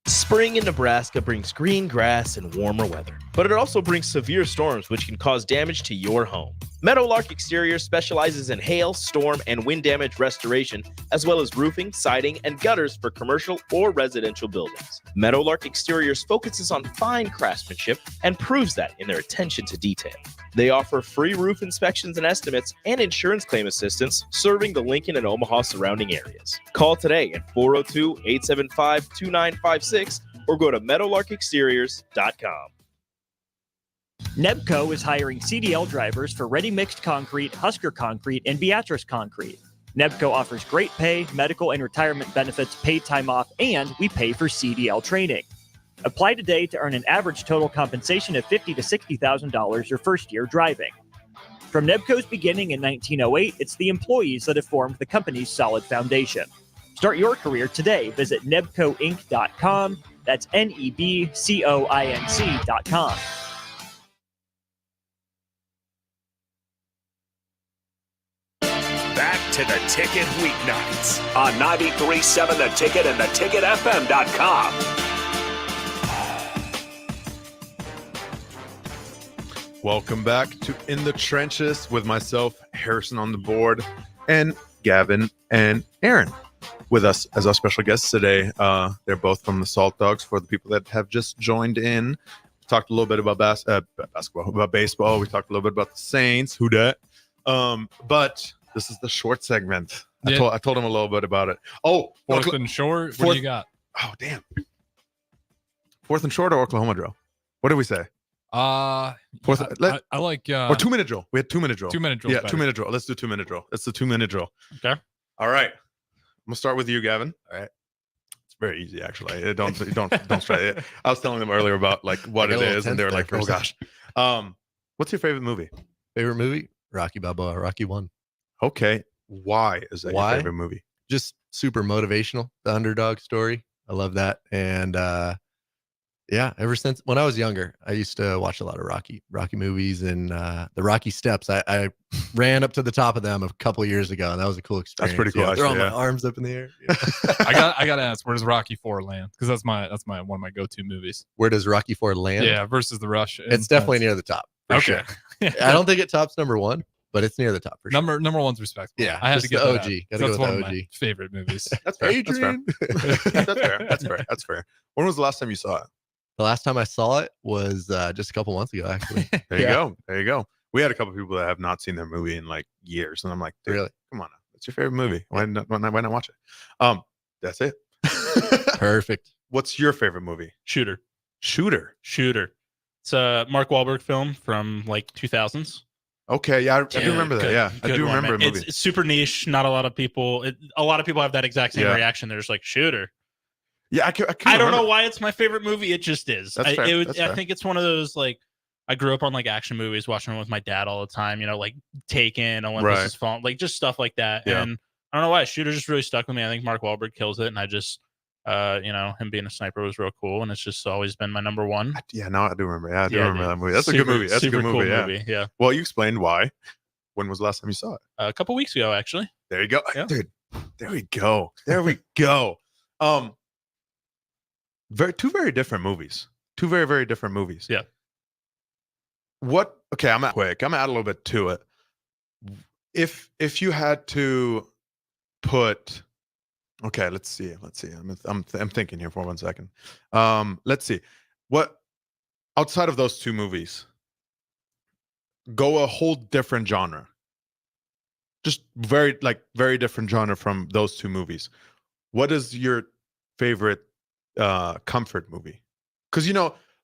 Spring in Nebraska brings green grass and warmer weather, but it also brings severe storms which can cause damage to your home. Meadowlark Exterior specializes in hail, storm, and wind damage restoration, as well as roofing, siding, and gutters for commercial or residential buildings. Meadowlark Exteriors focuses on fine craftsmanship and proves that in their attention to detail. They offer free roof inspections and estimates and insurance claim assistance, serving the Lincoln and Omaha surrounding areas. Call today at 402-875-2956 or go to meadowlarkexteriors.com.
Nebco is hiring CDL drivers for ready-mixed concrete, Husker Concrete, and Beatrice Concrete. Nebco offers great pay, medical and retirement benefits, paid time off, and we pay for CDL training. Apply today to earn an average total compensation of $50,000 to $60,000 your first year driving. From Nebco's beginning in 1908, it's the employees that have formed the company's solid foundation. Start your career today. Visit nebcoinc.com. That's NEBCOINC.com.
Back to the Ticket weeknights
on 93.7 The Ticket and theticketfm.com.
Welcome back to In the Trenches with myself, Harrison on the board, and Gavin and Aaron with us as our special guests today. They're both from the Salt Dogs. For the people that have just joined in, we talked a little bit about basketball, about baseball. We talked a little bit about the Saints. Who dat? But this is the short segment.
Yeah.
I told him a little bit about it. Oh,
Fourth and short. What do you got?
Oh, damn. Fourth and short or Oklahoma drill? What did we say?
Fourth, I like
or 2-minute drill. We had 2-minute drill.
2-minute drill.
Yeah, 2-minute drill. Let's do 2-minute drill. Let's do 2-minute drill.
Okay.
All right. I'm gonna start with you, Gavin. All right. It's very easy, actually. Don't try it. I was telling them earlier about like what it is, and they were like, "Oh gosh." What's your favorite movie?
Favorite movie? Rocky Balboa. Rocky 1.
Okay. Why is that your favorite movie?
Just super motivational. The underdog story. I love that, and Yeah, ever since when I was younger, I used to watch a lot of Rocky movies and the Rocky Steps. I ran up to the top of them a couple of years ago, and that was a cool experience.
pretty cool,
Throwing
actually,
my arms up in the air.
I gotta ask, where does Rocky 4 land? Because that's my one of my go-to movies.
Where does Rocky 4 land?
Yeah, versus the Rush.
It's definitely near the top. For
Okay.
Sure. I don't think it tops number 1, but it's near the top for sure.
Number one's respectable.
Yeah,
I had to
just
get
the
that
OG.
out.
Gotta go
That's
with
one
the
of
OG.
my favorite movies.
That's fair.
Adrian.
That's fair. That's fair. That's fair. That's fair. When was the last time you saw it?
The last time I saw it was just a couple months ago, actually.
There you go. There you go. We had a couple people that have not seen their movie in like years, and I'm like, dude,
Really?
come on, it's your favorite movie. Why not watch it? That's it.
Perfect.
What's your favorite movie?
Shooter.
Shooter.
It's a Mark Wahlberg film from like 2000s.
Okay, yeah, I do remember that.
Good-
Yeah, I
good
do
one,
remember
man.
a movie.
It's super niche. Not a lot of people. A lot of people have that exact same
Yeah.
reaction. They're just like Shooter.
Yeah, I
don't know why it's my favorite movie. It just is.
That's fair. That's
I
fair.
think it's one of those like I grew up on like action movies, watching them with my dad all the time. You know, like Taken, Olympus
Right.
Has Fallen, like just stuff like that.
Yeah.
And I don't know why Shooter just really stuck with me. I think Mark Wahlberg kills it, and I just, him being a sniper was real cool, and it's just always been my number one.
Yeah, no, I do remember. Yeah, I do remember
dude.
that movie. That's a good movie. That's a good
Super
movie.
cool
Yeah.
Yeah.
Well, you explained why. When was the last time you saw it?
A couple weeks ago, actually.
There you go,
Yeah.
dude. There we go. There we go. Two very different movies. Two very, very different movies.
Yeah.
Okay, I'm gonna add a little bit to it. If you had to put, okay, let's see. I'm thinking here for 1 second. Let's see. What outside of those two movies, go a whole different genre. Just very different genre from those two movies. What is your favorite comfort movie? Because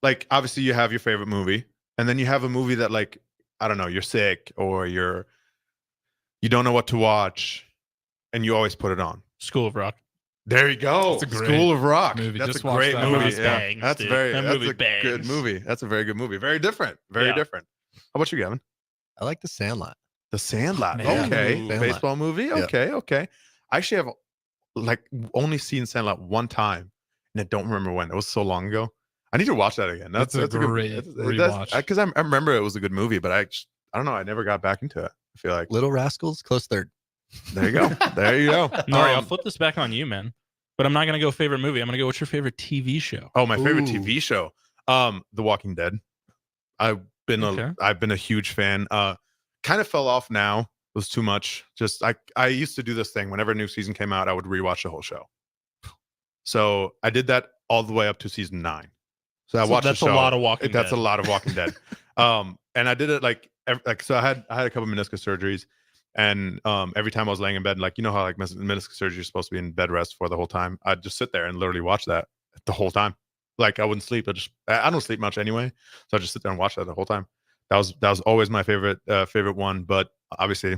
like obviously you have your favorite movie, and then you have a movie that like, I don't know, you're sick or you don't know what to watch, and you always put it on.
School of Rock.
There you go.
That's a great
School of Rock.
movie.
That's
Just
a
watched
great
that.
movie.
Movie's
Yeah.
bangs,
That's
dude.
very
That
that's
movie
a good
bangs.
movie. That's a very good movie. Very different. Very
Yeah.
different. How about you, Gavin?
I like The Sandlot.
The Sandlot.
Man.
Okay.
Sandlot.
Baseball movie.
Yeah.
Okay. I actually have like only seen Sandlot one time, and I don't remember when. It was so long ago. I need to watch that again.
That's a great rewatch.
Because I remember it was a good movie, but I don't know. I never got back into it. I feel like
Little Rascals, close third.
there you go. There you go.
Nori, I'll flip this back on you, man. But I'm not gonna go favorite movie. I'm gonna go. What's your favorite TV show?
Oh, my favorite
Ooh.
TV show, The Walking Dead. I've been
Okay.
a huge fan. Kind of fell off now. It was too much. Just I used to do this thing whenever a new season came out, I would rewatch the whole show. So I did that all the way up to season 9. So I watched
That's
the show.
a lot of Walking
That's
Dead.
a lot of Walking Dead. And I did it like so I had a couple meniscus surgeries, and every time I was laying in bed, like how like meniscus surgery is supposed to be in bed rest for the whole time, I'd just sit there and literally watch that the whole time. Like I wouldn't sleep. I don't sleep much anyway, so I just sit there and watch that the whole time. That was always my favorite one, but obviously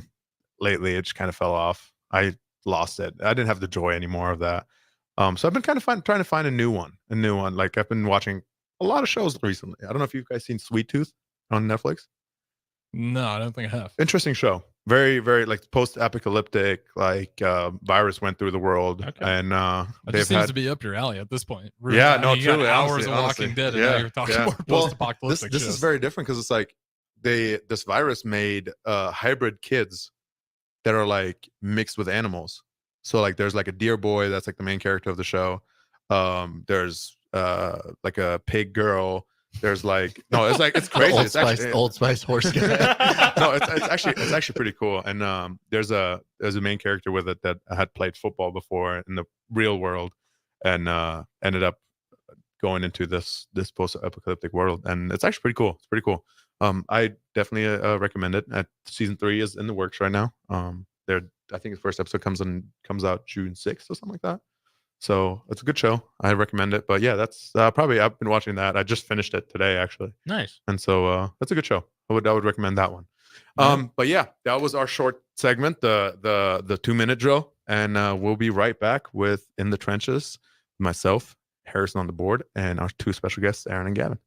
lately it just kind of fell off. I lost it. I didn't have the joy anymore of that. So I've been kind of trying to find a new one. Like I've been watching a lot of shows recently. I don't know if you guys seen Sweet Tooth on Netflix.
No, I don't think I have.
Interesting show. Very, very like post-apocalyptic. Like virus went through the world,
Okay.
and
It
they've
just seems
had.
to be up your alley at this point.
Yeah,
I
no,
mean, you got
truly,
hours
honestly,
of
honestly.
Walking Dead, and
Yeah,
now you're talking
yeah.
more
Well,
post-apocalyptic.
This is
shows.
very different because it's like this virus made hybrid kids that are like mixed with animals. So like there's like a deer boy that's like the main character of the show. There's like a pig girl. There's like it's crazy.
Old Spice horse guy.
No, it's actually pretty cool. And there's a main character with it that had played football before in the real world, and ended up going into this post-apocalyptic world, and it's actually pretty cool. It's pretty cool. I definitely recommend it. Season 3 is in the works right now. I think the first episode comes out June 6th or something like that. So it's a good show. I recommend it. But yeah, that's probably I've been watching that. I just finished it today actually,
Nice.
and so that's a good show. I would recommend that one. But yeah, that was our short segment, the 2-minute drill, and we'll be right back with In the Trenches, myself, Harrison on the board, and our 2 special guests, Aaron and Gavin.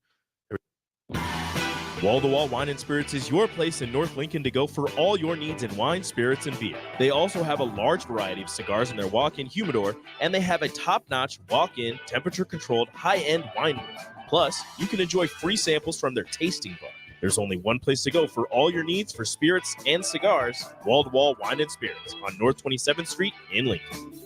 Wall to Wall Wine and Spirits is your place in North Lincoln to go for all your needs in wine, spirits, and beer. They also have a large variety of cigars in their walk-in humidor, and they have a top-notch walk-in, temperature-controlled, high-end wine room. Plus, you can enjoy free samples from their tasting bar. There's only one place to go for all your needs for spirits and cigars, Wall to Wall Wine and Spirits on North 27th Street in Lincoln.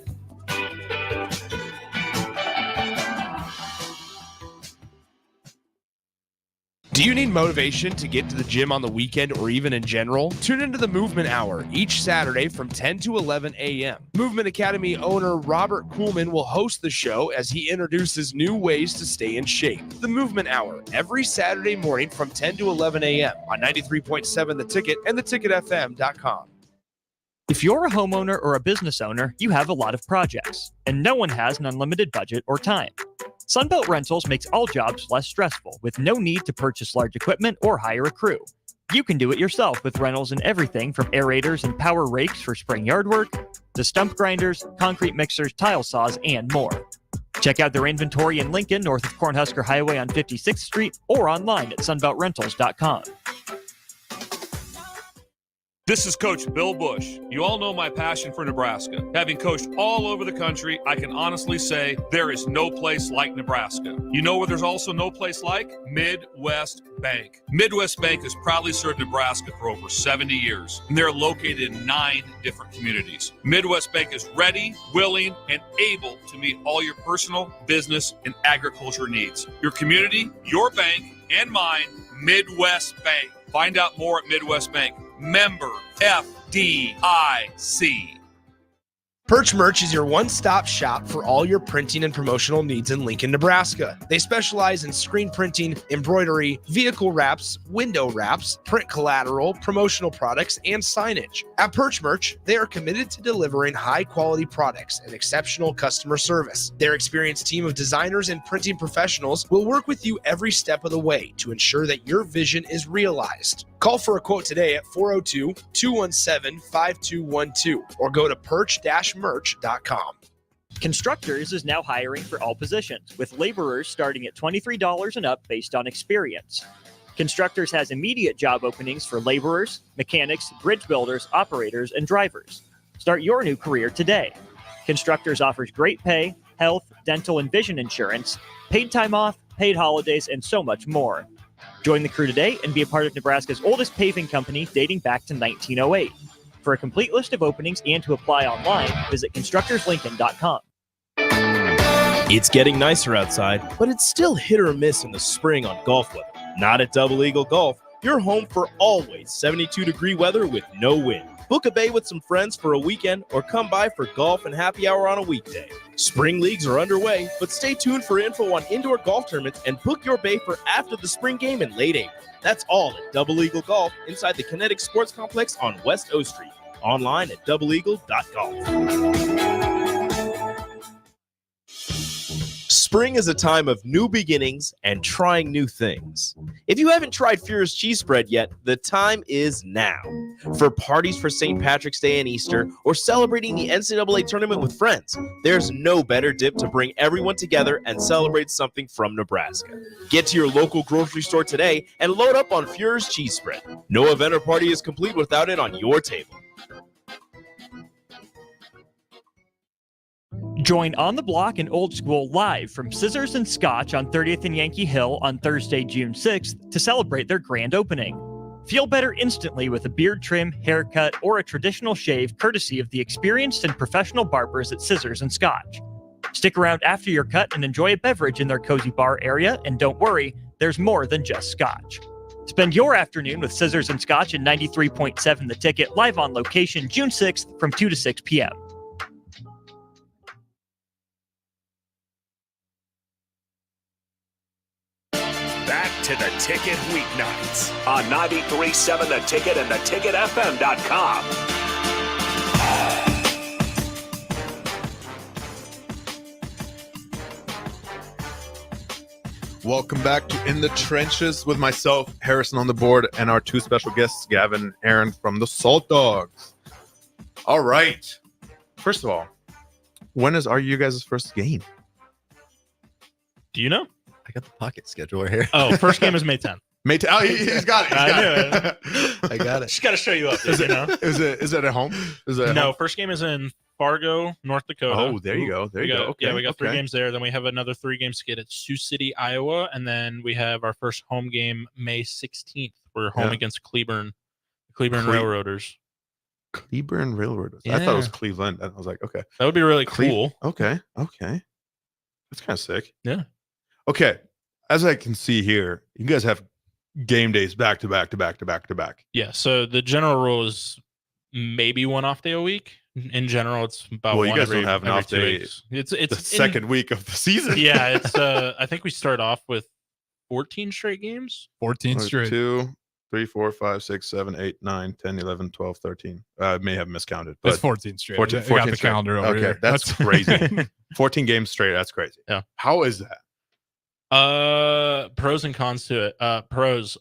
Do you need motivation to get to the gym on the weekend or even in general? Tune into the Movement Hour each Saturday from 10 to 11 a.m. Movement Academy owner Robert Kuhlman will host the show as he introduces new ways to stay in shape. The Movement Hour every Saturday morning from 10 to 11 a.m. on 93.7 The Ticket and theticketfm.com.
If you're a homeowner or a business owner, you have a lot of projects, and no one has an unlimited budget or time. Sunbelt Rentals makes all jobs less stressful with no need to purchase large equipment or hire a crew. You can do it yourself with rentals in everything from aerators and power rakes for spring yard work to stump grinders, concrete mixers, tile saws, and more. Check out their inventory in Lincoln north of Cornhusker Highway on 56th Street or online at sunbeltrentals.com.
This is Coach Bill Bush. You all know my passion for Nebraska. Having coached all over the country, I can honestly say there is no place like Nebraska. You know where there's also no place like? Midwest Bank. Midwest Bank has proudly served Nebraska for over 70 years, and they're located in 9 different communities. Midwest Bank is ready, willing, and able to meet all your personal, business, and agriculture needs. Your community, your bank, and mine, Midwest Bank. Find out more at Midwest Bank. Member FDIC.
Perch Merch is your one-stop shop for all your printing and promotional needs in Lincoln, Nebraska. They specialize in screen printing, embroidery, vehicle wraps, window wraps, print collateral, promotional products, and signage. At Perch Merch, they are committed to delivering high-quality products and exceptional customer service. Their experienced team of designers and printing professionals will work with you every step of the way to ensure that your vision is realized. Call for a quote today at 402-217-5212 or go to perch-merch.com.
Constructors is now hiring for all positions, with laborers starting at $23 and up based on experience. Constructors has immediate job openings for laborers, mechanics, bridge builders, operators, and drivers. Start your new career today. Constructors offers great pay, health, dental, and vision insurance, paid time off, paid holidays, and so much more. Join the crew today and be a part of Nebraska's oldest paving company dating back to 1908. For a complete list of openings and to apply online, visit constructorslincoln.com.
It's getting nicer outside, but it's still hit or miss in the spring on golf weather. Not at Double Eagle Golf. You're home for always 72-degree weather with no wind. Book a bay with some friends for a weekend or come by for golf and happy hour on a weekday. Spring leagues are underway, but stay tuned for info on indoor golf tournaments and book your bay for after the spring game in late April. That's all at Double Eagle Golf inside the Kinetic Sports Complex on West O Street. Online at doubleeagle.golf. Spring is a time of new beginnings and trying new things. If you haven't tried Furor's cheese spread yet, the time is now. For parties for St. Patrick's Day and Easter, or celebrating the NCAA tournament with friends, there's no better dip to bring everyone together and celebrate something from Nebraska. Get to your local grocery store today and load up on Furor's cheese spread. No event or party is complete without it on your table.
Join On the Block and Old School live from Scissors and Scotch on 30th and Yankee Hill on Thursday, June 6th to celebrate their grand opening. Feel better instantly with a beard trim, haircut, or a traditional shave courtesy of the experienced and professional barbers at Scissors and Scotch. Stick around after your cut and enjoy a beverage in their cozy bar area, and don't worry, there's more than just Scotch. Spend your afternoon with Scissors and Scotch at 93.7 The Ticket, live on location June 6th from 2 to 6 p.m.
Back to the Ticket weeknights
on 93.7 The Ticket and theticketfm.com.
Welcome back to In the Trenches with myself, Harrison on the board, and our two special guests, Gavin and Aaron from the Salt Dogs. All right. First of all, when are you guys' first game?
Do you know?
I got the pocket schedule right here.
Oh, first game is May 10th.
He's got it.
I knew it.
I got it.
Just got to show you up, dude,
Is
you
it,
know?
is it at home? Is it at
No,
home?
first game is in Fargo, North Dakota.
Oh, there you go. There
We
you
got,
go. Okay.
Yeah, we got 3
okay.
games there. Then we have another 3-game skid at Sioux City, Iowa. And then we have our first home game May 16th. We're home
Yeah.
against Cleburne
Cle-
Railroaders.
Cleburne Railroad. I thought it was
Yeah.
Cleveland. And I was like, okay.
That would be really cool.
Okay. Okay. That's kind of sick.
Yeah.
Okay. As I can see here, you guys have game days back to back to back to back to back.
Yeah. So the general rule is maybe 1 off day a week. In general, it's about
Well, you
one
guys
every,
don't have an
every
off
2
day
weeks. It's
The
in-
second week of the season.
Yeah, it's I think we start off with 14 straight games.
14 straight.
2, 3, 4, 5, 6, 7, 8, 9, 10, 11, 12, 13. I may have miscounted.
It's
But
14 straight.
14,
I got
14
the
straight.
calendar over
Okay,
here.
that's crazy. 14 games straight. That's crazy.
Yeah.
How is that?
Pros and cons to it. Pros,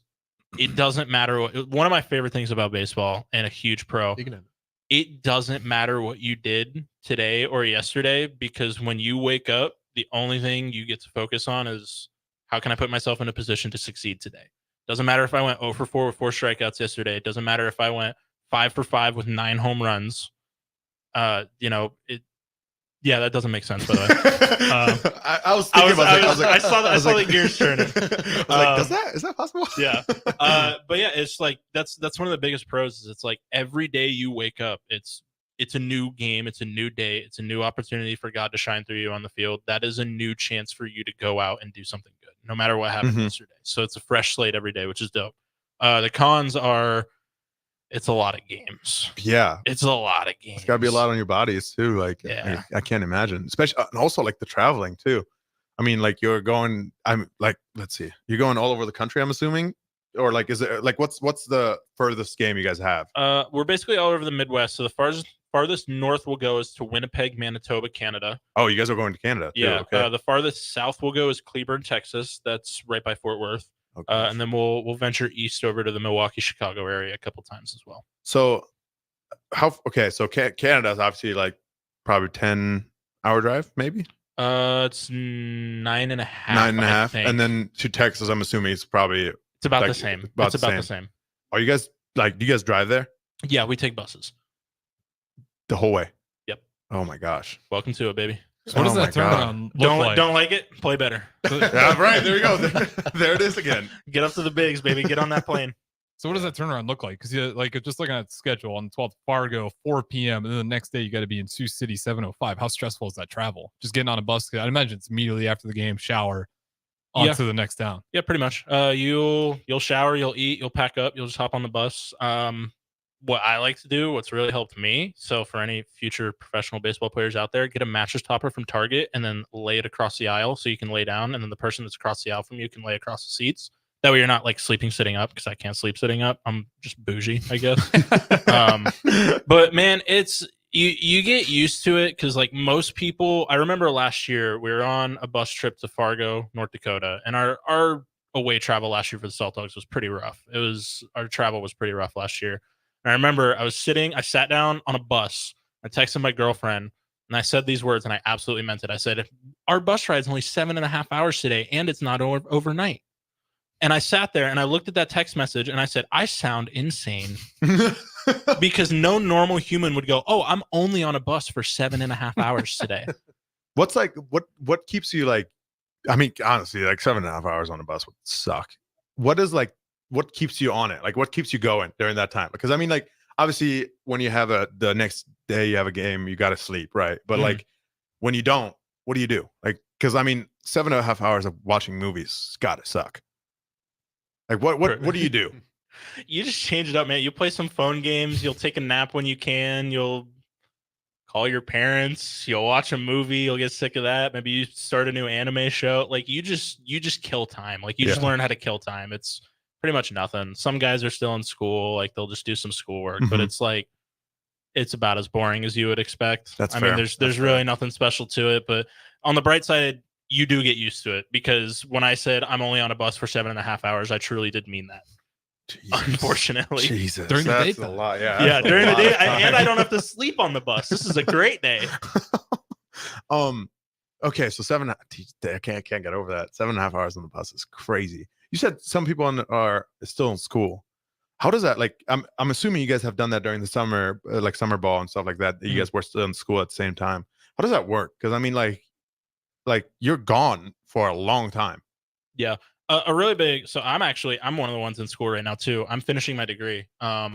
it doesn't matter one of my favorite things about baseball and a huge pro.
You can have it.
It doesn't matter what you did today or yesterday, because when you wake up, the only thing you get to focus on is how can I put myself in a position to succeed today. Doesn't matter if I went 0 for 4 with 4 strikeouts yesterday. It doesn't matter if I went 5 for 5 with 9 home runs. Yeah, that doesn't make sense, by the way.
I was thinking about that.
I saw the gears turning.
I was like, is that possible?
Yeah. But yeah, it's like that's one of the biggest pros is it's like every day you wake up, it's a new game, it's a new day, it's a new opportunity for God to shine through you on the field. That is a new chance for you to go out and do something good, no matter what happened yesterday. So it's a fresh slate every day, which is dope. The cons are it's a lot of games.
Yeah.
It's a lot of games.
It's got to be a lot on your bodies too. Like,
Yeah.
I can't imagine, especially and also like the traveling too. I mean, like you're going, I'm like, let's see, you're going all over the country, I'm assuming, or like, is it like, what's the furthest game you guys have?
We're basically all over the Midwest. So the farthest north we'll go is to Winnipeg, Manitoba, Canada.
Oh, you guys are going to Canada too.
Yeah.
Okay.
The farthest south we'll go is Cleburne, Texas. That's right by Fort Worth.
Okay.
And then we'll venture east over to the Milwaukee, Chicago area a couple times as well.
So so Canada is obviously like probably 10-hour drive, maybe
It's 9.5.
9.5, and then to Texas, I'm assuming it's probably
it's about
like,
the same.
about
It's
the
about
same.
the same.
Are you guys like? Do you guys drive there
Yeah, we take buses.
the whole way?
Yep.
Oh my gosh.
Welcome to it, baby.
So what does
Oh my
that turnaround look
Don't
like?
don't like it? Play better.
Yeah, right. There you go. There it is again.
Get up to the bigs, baby. Get on that plane.
So what does that turnaround look like? Because you like just looking at the schedule on the 12th, Fargo, 4 p.m. and then the next day you got to be in Sioux City, 7:05. How stressful is that travel? Just getting on a bus. I imagine it's immediately after the game, shower, on
Yeah.
to the next town.
Yeah, pretty much. You'll shower, you'll eat, you'll pack up, you'll just hop on the bus. What I like to do, what's really helped me, so for any future professional baseball players out there, get a mattress topper from Target and then lay it across the aisle so you can lay down, and then the person that's across the aisle from you can lay across the seats. That way you're not like sleeping sitting up, because I can't sleep sitting up. I'm just bougie, I guess. But man, it's you get used to it, because like most people, I remember last year we were on a bus trip to Fargo, North Dakota, and our away travel last year for the Salt Dogs was pretty rough. Our travel was pretty rough last year. And I remember I sat down on a bus, I texted my girlfriend, and I said these words, and I absolutely meant it. I said, our bus ride's only 7.5 hours today, and it's not overnight. And I sat there and I looked at that text message and I said, I sound insane. Because no normal human would go, oh, I'm only on a bus for 7.5 hours today.
What's like what keeps you like? I mean, honestly, like 7.5 hours on a bus would suck. What keeps you on it? Like, what keeps you going during that time? Because I mean, like, obviously, when you have the next day you have a game, you got to sleep, right? But like, when you don't, what do you do? Like, because I mean, 7.5 hours of watching movies gotta suck. Like, what do you do?
You just change it up, man. You play some phone games. You'll take a nap when you can. You'll call your parents. You'll watch a movie. You'll get sick of that. Maybe you start a new anime show. Like, you just kill time. Like, you just learn how to kill time. It's pretty much nothing. Some guys are still in school. Like, they'll just do some schoolwork, but it's like, it's about as boring as you would expect.
That's
I
fair.
mean, there's really nothing special to it, but on the bright side, you do get used to it, because when I said I'm only on a bus for 7.5 hours, I truly did mean that.
Jesus.
Unfortunately.
Jesus,
During the
that's
daytime.
a lot. Yeah,
Yeah,
that's a
during the
lot
day,
of time.
and I don't have to sleep on the bus. This is a great day.
Okay, so I can't get over that. 7.5 hours on the bus is crazy. you said some people are still in school. How does that, like, I'm assuming you guys have done that during the summer, like summer ball and stuff like that. You guys were still in school at the same time. How does that work? Because I mean, like you're gone for a long time.
Yeah. A really big. So I'm one of the ones in school right now too. I'm finishing my degree. I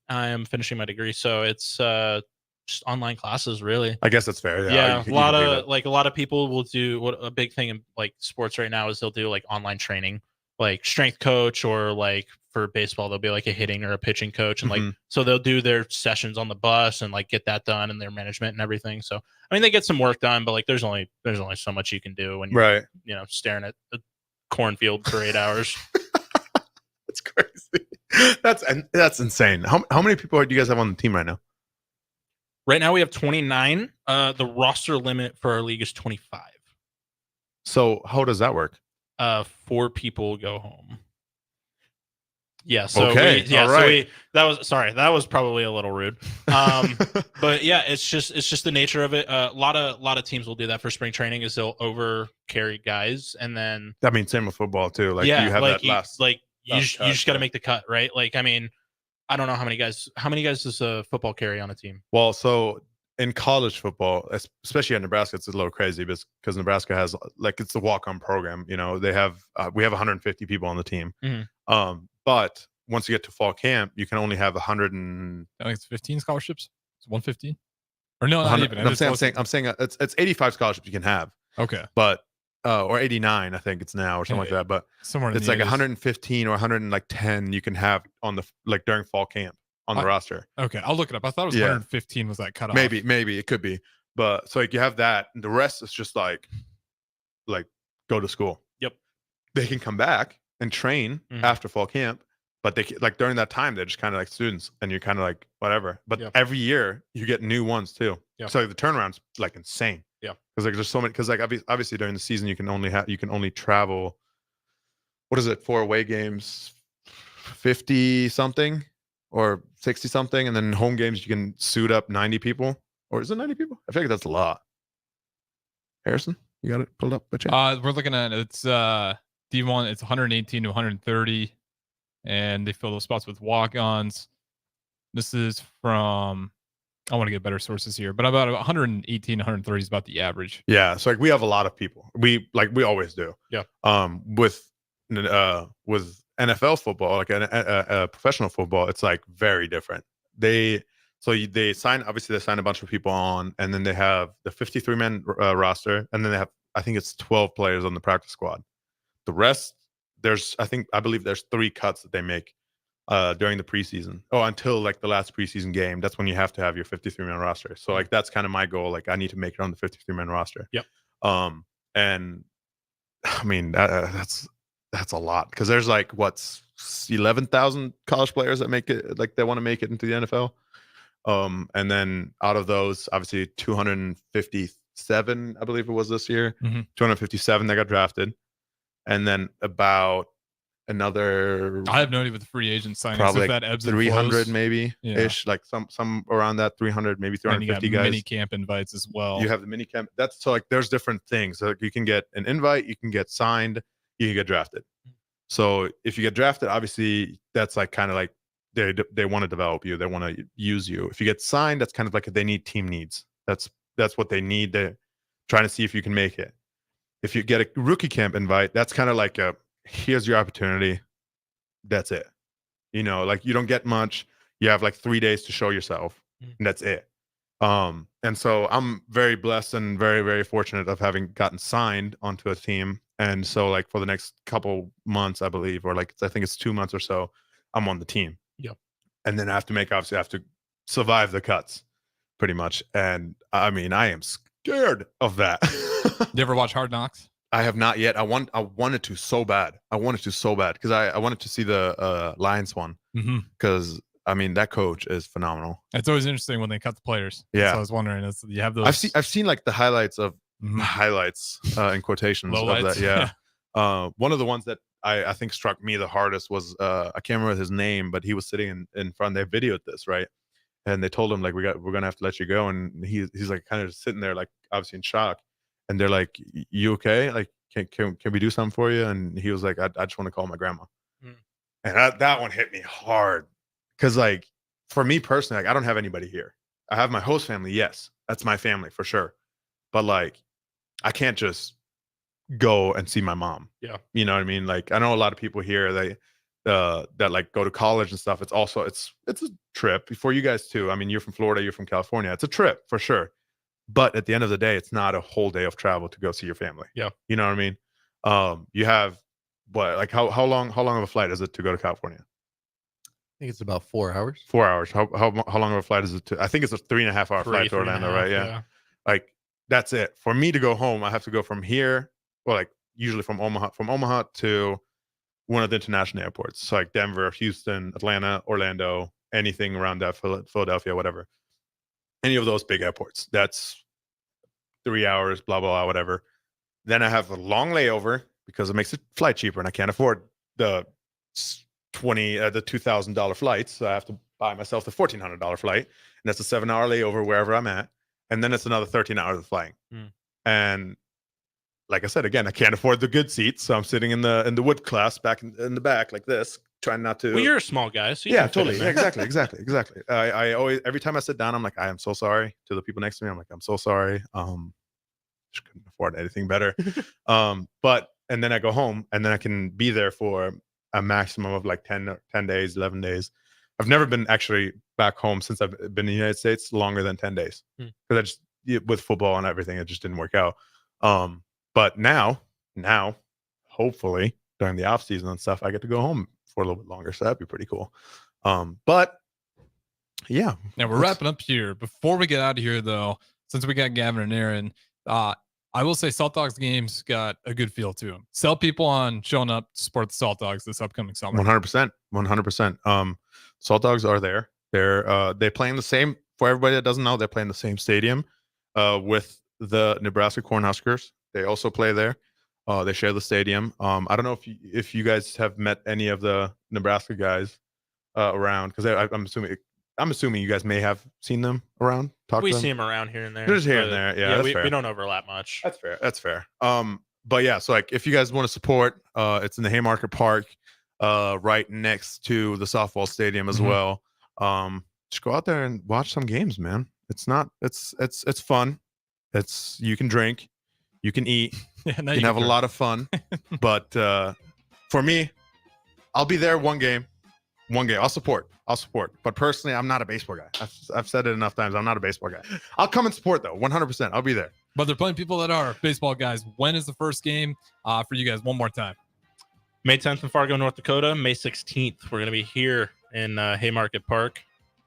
am finishing my degree, so it's just online classes really.
I guess that's fair.
Yeah, a lot of people will do what a big thing in like sports right now is they'll do like online training, like strength coach, or like for baseball there'll be like a hitting or a pitching coach, and like so they'll do their sessions on the bus and like get that done and their management and everything. So I mean they get some work done, but like there's only so much you can do when you're staring at a cornfield for 8 hours.
That's crazy. That's insane. How many people do you guys have on the team right now?
Right now we have 29. The roster limit for our league is 25.
So how does that work?
4 people go home. Yeah. So
okay.
All right. That was probably a little rude. But yeah, it's just the nature of it. A lot of teams will do that for spring training is they'll over carry guys, and then
I mean same with football too. Like you have that last.
You just got to make the cut, right? Like I mean, I don't know how many guys does a football carry on a team?
Well, so in college football, especially at Nebraska, it's a little crazy because Nebraska has like it's the walk-on program. You know, they have we have 150 people on the team. But once you get to fall camp, you can only have 100 and
I think it's 15 scholarships. It's 115. Or no, not even.
I'm saying it's 85 scholarships you can have.
Okay.
But or 89, I think it's now or something like that. But
somewhere
it's like 115 or 110 you can have on the like during fall camp on the roster.
Okay, I'll look it up. I thought it was 115 was that cutoff.
Maybe it could be. But so like you have that, and the rest is just like go to school.
Yep.
They can come back and train after fall camp, but they like during that time they're just kind of like students, and you're kind of like whatever. But every year you get new ones too.
Yep.
So like, the turnaround's like insane.
Yeah.
Because like there's so many. Because like obviously during the season you can only travel. What is it? 4 away games, 50 something or 60 something, and then home games you can suit up 90 people. Or is it 90 people? I feel like that's a lot. Harrison, you got it pulled up?
We're looking at it's D1. It's 118 to 130, and they fill those spots with walk-ons. This is from. I want to get better sources here, but about 118, 130 is about the average.
Yeah, so like we have a lot of people. We always do.
Yeah.
With NFL football, like a professional football, it's like very different. They sign a bunch of people on, and then they have the 53-man roster, and then they have I think it's 12 players on the practice squad. The rest, I believe there's 3 cuts that they make during the preseason. Until like the last preseason game. That's when you have to have your 53-man roster. So like that's kind of my goal. Like I need to make it on the 53-man roster.
Yep.
And I mean that's a lot because there's like 11,000 college players that make it, like they want to make it into the NFL. And then out of those, obviously 257, I believe it was this year, 257 that got drafted, and then about another.
I have no idea what the free agent signing.
Probably
so
like
that ebbs
300 maybe ish, like some around that 300, maybe 350 guys.
Mini camp invites as well.
You have the mini camp. That's so like there's different things. So like you can get an invite, you can get signed, you can get drafted. So if you get drafted, obviously that's like kind of like they want to develop you, they want to use you. If you get signed, that's kind of like they need team needs. That's what they need. They're trying to see if you can make it. If you get a rookie camp invite, that's kind of like here's your opportunity. That's it. You know, like you don't get much. You have like 3 days to show yourself, and that's it. And so I'm very blessed and very, very fortunate of having gotten signed onto a team. And so like for the next couple months, I believe, or like I think it's 2 months or so, I'm on the team.
Yep.
And then I have to survive the cuts pretty much. And I mean, I am scared of that.
You ever watch Hard Knocks?
I have not yet. I wanted to so bad. Because I wanted to see the Lions one. Because I mean that coach is phenomenal.
It's always interesting when they cut the players.
Yeah.
So I was wondering, you have those.
I've seen like the highlights of highlights in quotations of that. Yeah. One of the ones that I think struck me the hardest was I can't remember his name, but he was sitting in front. They videoed this, right? And they told him like we're gonna have to let you go, and he's like kind of just sitting there like obviously in shock. And they're like, "You okay? Like, can we do something for you? And he was like, I just want to call my grandma.
Mm.
And that one hit me hard because, like, for me personally, like, I don't have anybody here. I have my host family. Yes, that's my family for sure. But like, I can't just go and see my mom.
Yeah.
You know what I mean? Like, I know a lot of people here that like go to college and stuff. It's a trip for you guys too. I mean, you're from Florida, you're from California. It's a trip for sure. But at the end of the day, it's not a whole day of travel to go see your family.
Yeah.
You know what I mean? You have how long of a flight is it to go to California?
I think it's about 4 hours.
4 hours. How long of a flight is it to? I think it's a 3.5 hour flight to Orlando, right? Yeah. Like, that's it. For me to go home, I have to go from here, well, like usually from Omaha to one of the international airports. So like Denver, Houston, Atlanta, Orlando, anything around that, Philadelphia, whatever. Any of those big airports. That's 3 hours, blah, blah, blah, whatever. Then I have a long layover because it makes the flight cheaper, and I can't afford the $2,000 flights. So I have to buy myself the $1,400 flight, and that's a 7-hour layover wherever I'm at. And then it's another 13 hours of flying. And like I said, again, I can't afford the good seats, so I'm sitting in the wood class back in the back like this, trying not to.
Well, you're a small guy, so you
yeah,
can fit in
totally,
there.
exactly. I always, every time I sit down, I'm like, I am so sorry to the people next to me. I'm like, I'm so sorry. Just couldn't afford anything better. And then I go home, and then I can be there for a maximum of like 10 days, 11 days. I've never been actually back home since I've been in the United States longer than 10 days because with football and everything, it just didn't work out. But now, hopefully during the off season and stuff, I get to go home for a little bit longer. So that'd be pretty cool. But yeah.
Now we're wrapping up here. Before we get out of here, though, since we got Gavin and Aaron, I will say Salt Dogs games got a good feel to them. Sell people on showing up to support the Salt Dogs this upcoming summer.
100%. Salt Dogs are there. They play in the same, for everybody that doesn't know, they play in the same stadium with the Nebraska Cornhuskers. They also play there. They share the stadium. I don't know if you guys have met any of the Nebraska guys around, because I'm assuming you guys may have seen them around.
We see them around here and there.
Just here and there. Yeah,
we don't overlap much.
That's fair. But yeah, so like if you guys want to support, it's in the Haymarket Park, right next to the softball stadium as well. Just go out there and watch some games, man. It's fun. You can drink, you can eat, you can have a lot of fun. But for me, I'll be there one game. I'll support. But personally, I'm not a baseball guy. I've said it enough times. I'm not a baseball guy. I'll come and support though. 100%. I'll be there.
But there are plenty of people that are baseball guys. When is the first game for you guys? One more time.
May 10th in Fargo, North Dakota. May 16th, we're going to be here in Haymarket Park.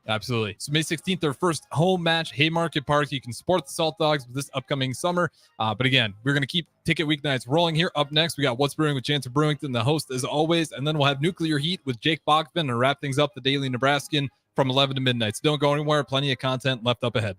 Absolutely. So May 16th, their first home match, Haymarket Park. You can support the Salt Dogs this upcoming summer. But again, we're going to keep Ticket Weeknights rolling here. Up next, we got What's Brewing with Chance of Brewington, the host as always. And then we'll have Nuclear Heat with Jake Bachman and wrap things up the Daily Nebraskan from 11 to midnight. So don't go anywhere. Plenty of content left up ahead.